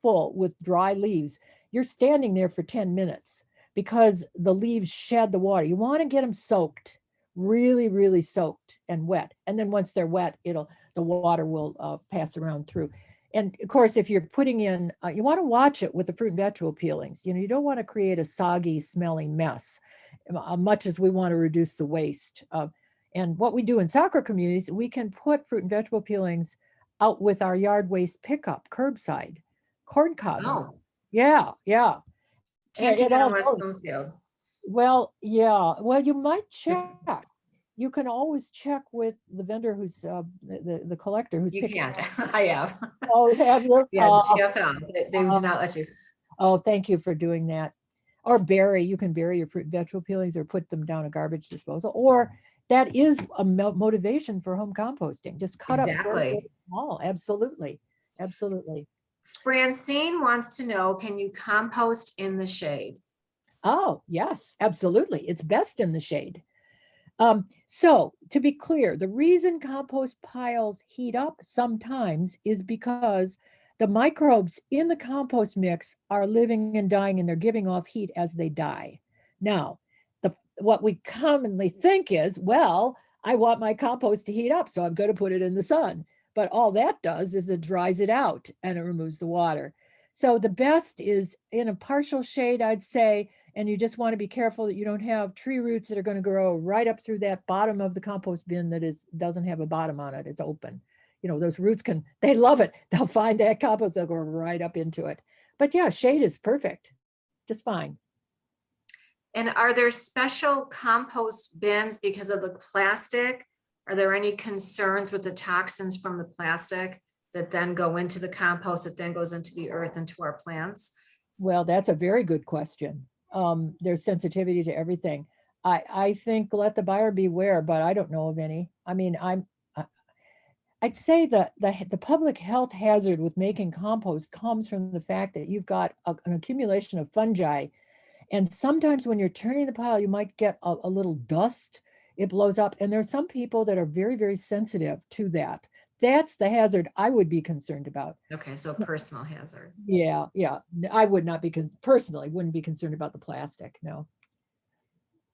full with dry leaves, you're standing there for 10 minutes because the leaves shed the water. You want to get them soaked, really, really soaked and wet. And then once they're wet, the water will pass around through. And of course, if you're putting in, you want to watch it with the fruit and vegetable peelings. You know, you don't want to create a soggy, smelling mess, much as we want to reduce the waste. And what we do in soccer communities, we can put fruit and vegetable peelings out with our yard waste pickup curbside, corn cob. Oh, Yeah. can't do It that all in West goes. Bloomfield. Well, yeah. Well, you might check. You can always check with the vendor who's the collector who's You picking. can't. I have. Oh, have you? Yeah, GFM. They do not let you. Oh, thank you for doing that. Or you can bury your fruit and vegetable peelings or put them down a garbage disposal. Or that is a motivation for home composting. Just cut up very, Exactly. very small. Absolutely. Francine wants to know, can you compost in the shade? Oh, yes, absolutely. It's best in the shade. So to be clear, the reason compost piles heat up sometimes is because the microbes in the compost mix are living and dying, and they're giving off heat as they die. Now, what we commonly think is, well, I want my compost to heat up, so I'm going to put it in the sun. But all that does is it dries it out and it removes the water. So the best is in a partial shade, I'd say, and you just want to be careful that you don't have tree roots that are going to grow right up through that bottom of the compost bin that doesn't have a bottom on it. It's open. You know, those roots they love it. They'll find that compost, they'll go right up into it. But yeah, shade is perfect, just fine. And are there special compost bins because of the plastic? Are there any concerns with the toxins from the plastic that then go into the compost, that then goes into the earth, into our plants? Well, that's a very good question. There's sensitivity to everything. I think let the buyer beware, but I don't know of any. I mean, I'd say that the public health hazard with making compost comes from the fact that you've got an accumulation of fungi, And sometimes when you're turning the pile, you might get a little dust. It blows up. And there's some people that are very, very sensitive to that. That's the hazard I would be concerned about. Okay, so personal hazard. Yeah, yeah. I would not be, personally, wouldn't be concerned about the plastic, no.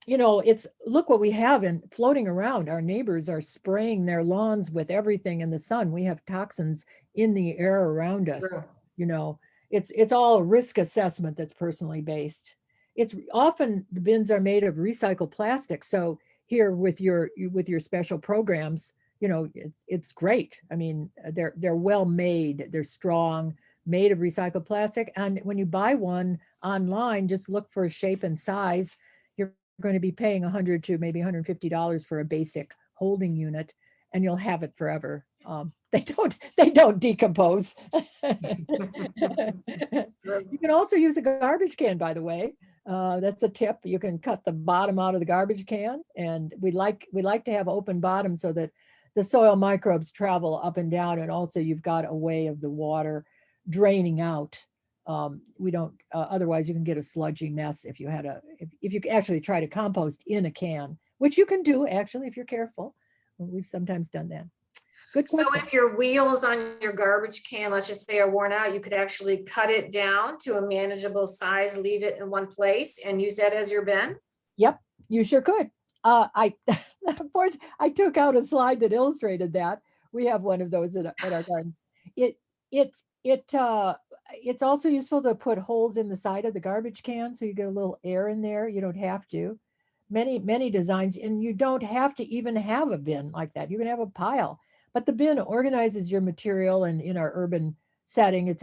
You know, it's, look what we have in floating around. Our neighbors are spraying their lawns with everything in the sun. We have toxins in the air around us. True. You know, it's all a risk assessment that's personally based. It's often the bins are made of recycled plastic. So here with your special programs, you know, it's great. I mean, they're well made, they're strong, made of recycled plastic. And when you buy one online, just look for shape and size. You're going to be paying $100 to maybe $150 for a basic holding unit, and you'll have it forever. They don't decompose. You can also use a garbage can, by the way. That's a tip. You can cut the bottom out of the garbage can, and we like to have open bottom so that the soil microbes travel up and down, and also you've got a way of the water draining out. We don't, otherwise you can get a sludgy mess if you had if you actually try to compost in a can, which you can do actually if you're careful. We've sometimes done that. Good So question. if your wheels on your garbage can, let's just say, are worn out, you could actually cut it down to a manageable size, leave it in one place and use that as your bin? Yep, you sure could. Of course, I took out a slide that illustrated that. We have one of those at our garden. It's also useful to put holes in the side of the garbage can so you get a little air in there. You don't have to. Many designs, and you don't have to even have a bin like that. You can have a pile, but the bin organizes your material, and in our urban setting, it's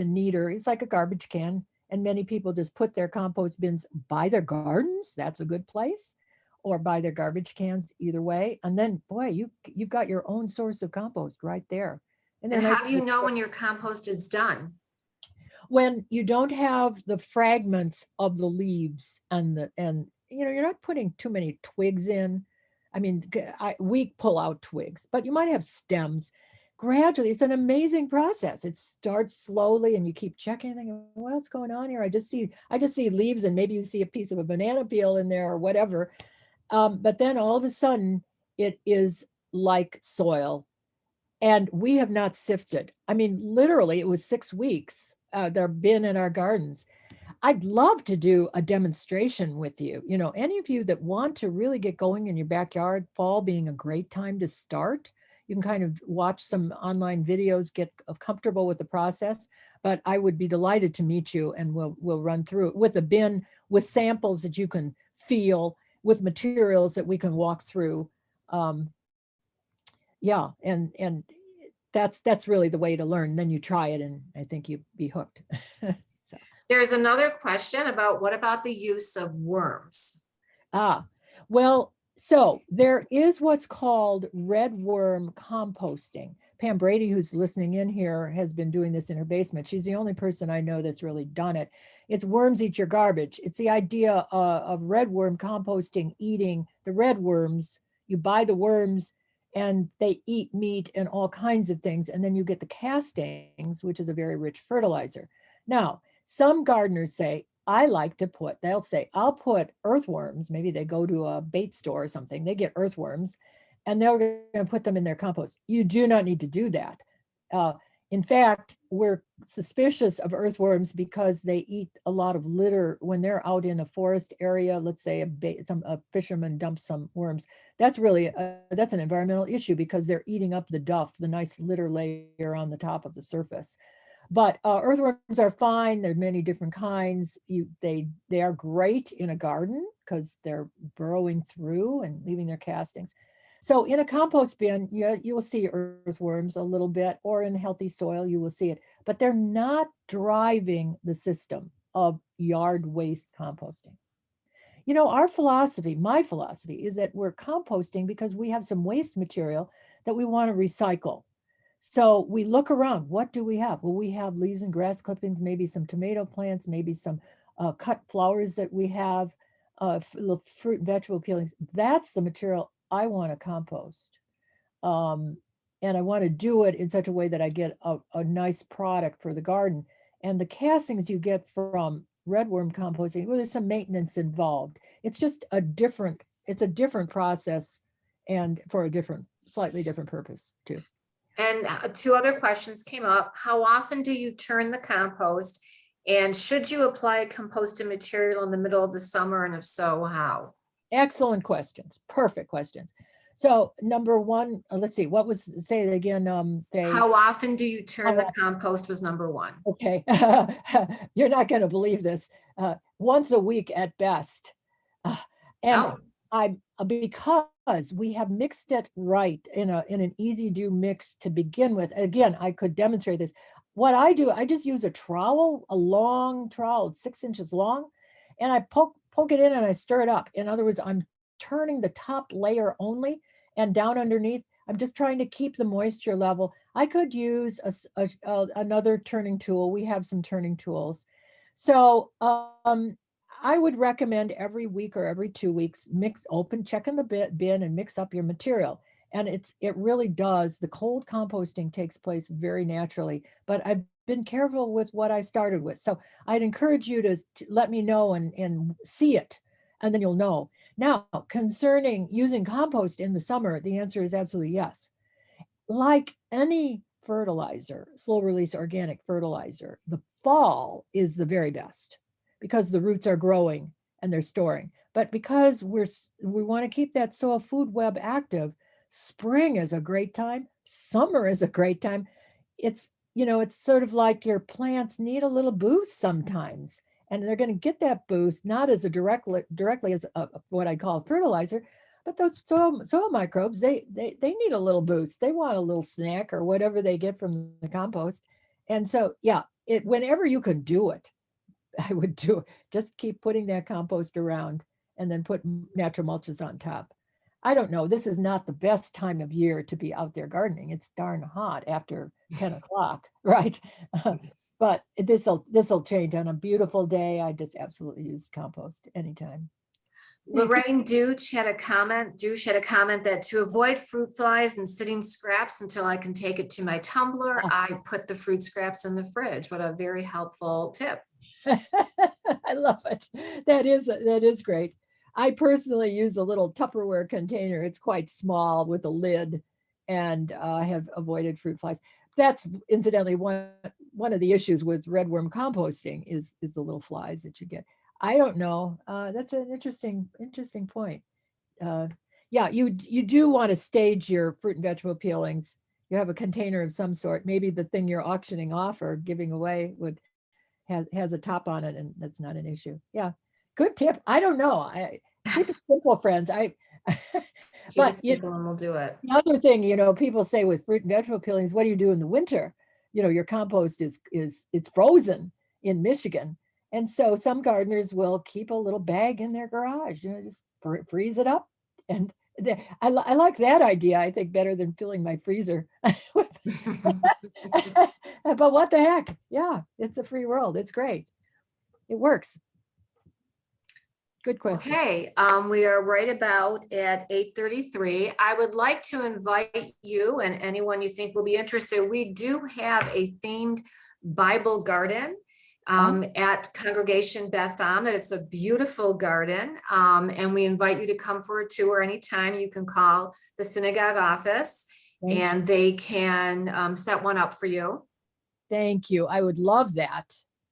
like a garbage can. And many people just put their compost bins by their gardens. That's a good place, or by their garbage cans, either way. And then, boy, you've got your own source of compost right there. And how do you know when your compost is done? When you don't have the fragments of the leaves and you know, you're not putting too many twigs in. I mean, we pull out twigs, but you might have stems. Gradually, it's an amazing process. It starts slowly, and you keep checking, thinking, what's going on here? I just see leaves, and maybe you see a piece of a banana peel in there or whatever. But then all of a sudden, it is like soil, and we have not sifted. I mean, literally, it was 6 weeks. They've been in our gardens. I'd love to do a demonstration with you. You know, any of you that want to really get going in your backyard, fall being a great time to start. You can kind of watch some online videos, get comfortable with the process. But I would be delighted to meet you, and we'll run through it with a bin, with samples that you can feel, with materials that we can walk through. Yeah, and that's really the way to learn. Then you try it, and I think you'd be hooked. So. There's another question about, what about the use of worms? Well, so there is what's called red worm composting. Pam Brady, who's listening in here, has been doing this in her basement. She's the only person I know that's really done it. It's worms eat your garbage. It's the idea of red worm composting, eating the red worms. You buy the worms, and they eat meat and all kinds of things. And then you get the castings, which is a very rich fertilizer. Now, some gardeners say, they'll say, I'll put earthworms. Maybe they go to a bait store or something. They get earthworms, and they're going to put them in their compost. You do not need to do that. In fact, we're suspicious of earthworms because they eat a lot of litter when they're out in a forest area. Let's say a fisherman dumps some worms. That's really that's an environmental issue, because they're eating up the duff, the nice litter layer on the top of the surface. But earthworms are fine. There are many different kinds. They are great in a garden because they're burrowing through and leaving their castings. So in a compost bin, you will see earthworms a little bit, or in healthy soil, you will see it, but they're not driving the system of yard waste composting. You know, my philosophy is that we're composting because we have some waste material that we want to recycle. So we look around, what do we have? Well, we have leaves and grass clippings, maybe some tomato plants, maybe some cut flowers that we have, little fruit and vegetable peelings. That's the material I want to compost. And I want to do it in such a way that I get a nice product for the garden. And the castings you get from redworm composting, well, there's some maintenance involved. It's just a different process and for a slightly different purpose too. And two other questions came up. How often do you turn the compost? And should you apply composted material in the middle of the summer? And if so, how? Excellent questions. Perfect questions. So number one, let's see, say it again, Faye. How often do you turn the compost was number one. Okay. You're not going to believe this. Once a week at best. Because we have mixed it right in an easy do mix to begin with. Again, I could demonstrate this. What I do, I just use a trowel, a long trowel, it's 6 inches long, and I poke it in and I stir it up. In other words, I'm turning the top layer only, and down underneath, I'm just trying to keep the moisture level. I could use another turning tool. We have some turning tools. So I would recommend every week or every 2 weeks, check in the bin and mix up your material. And it really does. The cold composting takes place very naturally, but I've been careful with what I started with. So I'd encourage you to let me know and see it, and then you'll know. Now, concerning using compost in the summer, the answer is absolutely yes. Like any fertilizer, slow release organic fertilizer, the fall is the very best because the roots are growing and they're storing. But because we want to keep that soil food web active, spring is a great time. Summer is a great time. It's sort of like your plants need a little boost sometimes, and they're going to get that boost not as directly as what I call fertilizer, but those soil microbes, they need a little boost. They want a little snack or whatever they get from the compost. And so, yeah, whenever you can do it, I would do it. Just keep putting that compost around and then put natural mulches on top. I don't know. This is not the best time of year to be out there gardening. It's darn hot after 10 o'clock, right? But this will change on a beautiful day. I just absolutely use compost anytime. Lorraine Douche had a comment that to avoid fruit flies and sitting scraps until I can take it to my tumbler, I put the fruit scraps in the fridge. What a very helpful tip. I love it. That is great. I personally use a little Tupperware container. It's quite small with a lid, and have avoided fruit flies. That's incidentally one of the issues with redworm composting is the little flies that you get. I don't know. That's an interesting point. Yeah, you do want to stage your fruit and vegetable peelings. You have a container of some sort. Maybe the thing you're auctioning off or giving away has a top on it, and that's not an issue. Yeah, good tip. I don't know. Keep it simple, friends. But we'll do it. The other thing, people say with fruit and vegetable peelings, what do you do in the winter? Your compost it's frozen in Michigan. And so some gardeners will keep a little bag in their garage, just freeze it up. And I like that idea, I think, better than filling my freezer. But what the heck? Yeah, it's a free world. It's great. It works. Good question. Okay, we are right about at 8:33. I would like to invite you and anyone you think will be interested. We do have a themed Bible garden at Congregation Beth Ahm. It's a beautiful garden, and we invite you to come for a tour anytime. You can call the synagogue office and they can set one up for you. Thank you. I would love that.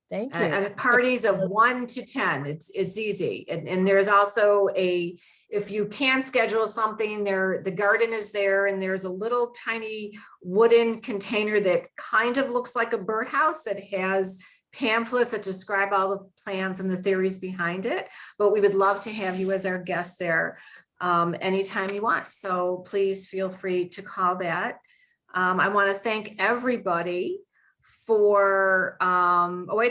Thank you. Parties of 1 to 10. It's easy. And there's also if you can schedule something there, the garden is there, and there's a little tiny wooden container that kind of looks like a birdhouse that has pamphlets that describe all the plans and the theories behind it. But we would love to have you as our guest there anytime you want. So please feel free to call that. I want to thank everybody for,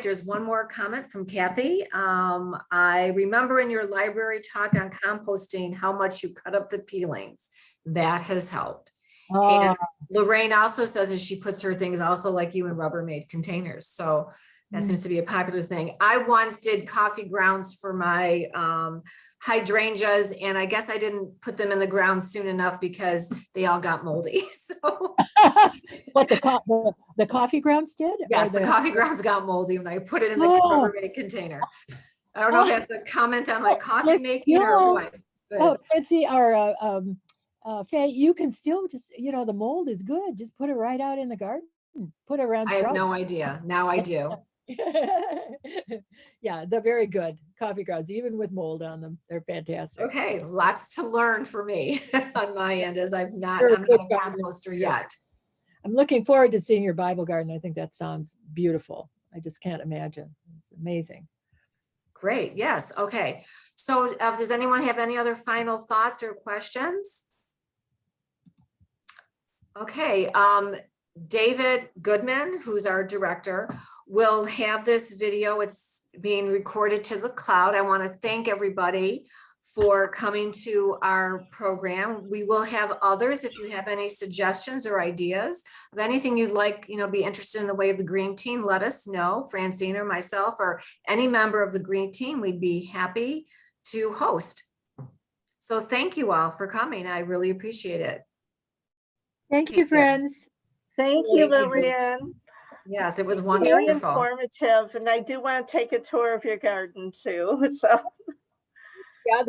there's one more comment from Kathy. I remember in your library talk on composting, how much you cut up the peelings. That has helped. And Lorraine also says that she puts her things also like you in Rubbermaid containers. So that seems to be a popular thing. I once did coffee grounds for my hydrangeas, and I guess I didn't put them in the ground soon enough because they all got moldy. So What the coffee grounds did? Or yes, the coffee grounds got moldy when I put it in the Oh. Rubbermaid container. I don't know if that's a comment on my coffee Look, making or no. what. but- Oh, Betsy, or Faye, you can still just, the mold is good. Just put it right out in the garden. Put it around I have shrubs. no idea. Now I do. Yeah, they're very good. Coffee grounds, even with mold on them. They're fantastic. Okay, lots to learn for me on my end, as I'm not Very a good gardening. composter yet. I'm looking forward to seeing your Bible garden. I think that sounds beautiful. I just can't imagine. It's amazing. Great, yes, okay. So does anyone have any other final thoughts or questions? Okay, David Goodman, who's our director, will have this video. It's being recorded to the cloud. I want to thank everybody for coming to our program. We will have others. If you have any suggestions or ideas of anything you'd like, be interested in the way of the green team, let us know. Francine or myself or any member of the green team, we'd be happy to host. So thank you all for coming. I really appreciate it. Thank Take you, care. friends. Thank you, Thank you. Lillian. Yes, it was Very wonderful. informative, and I do want to take a tour of your garden too. So. Yeah,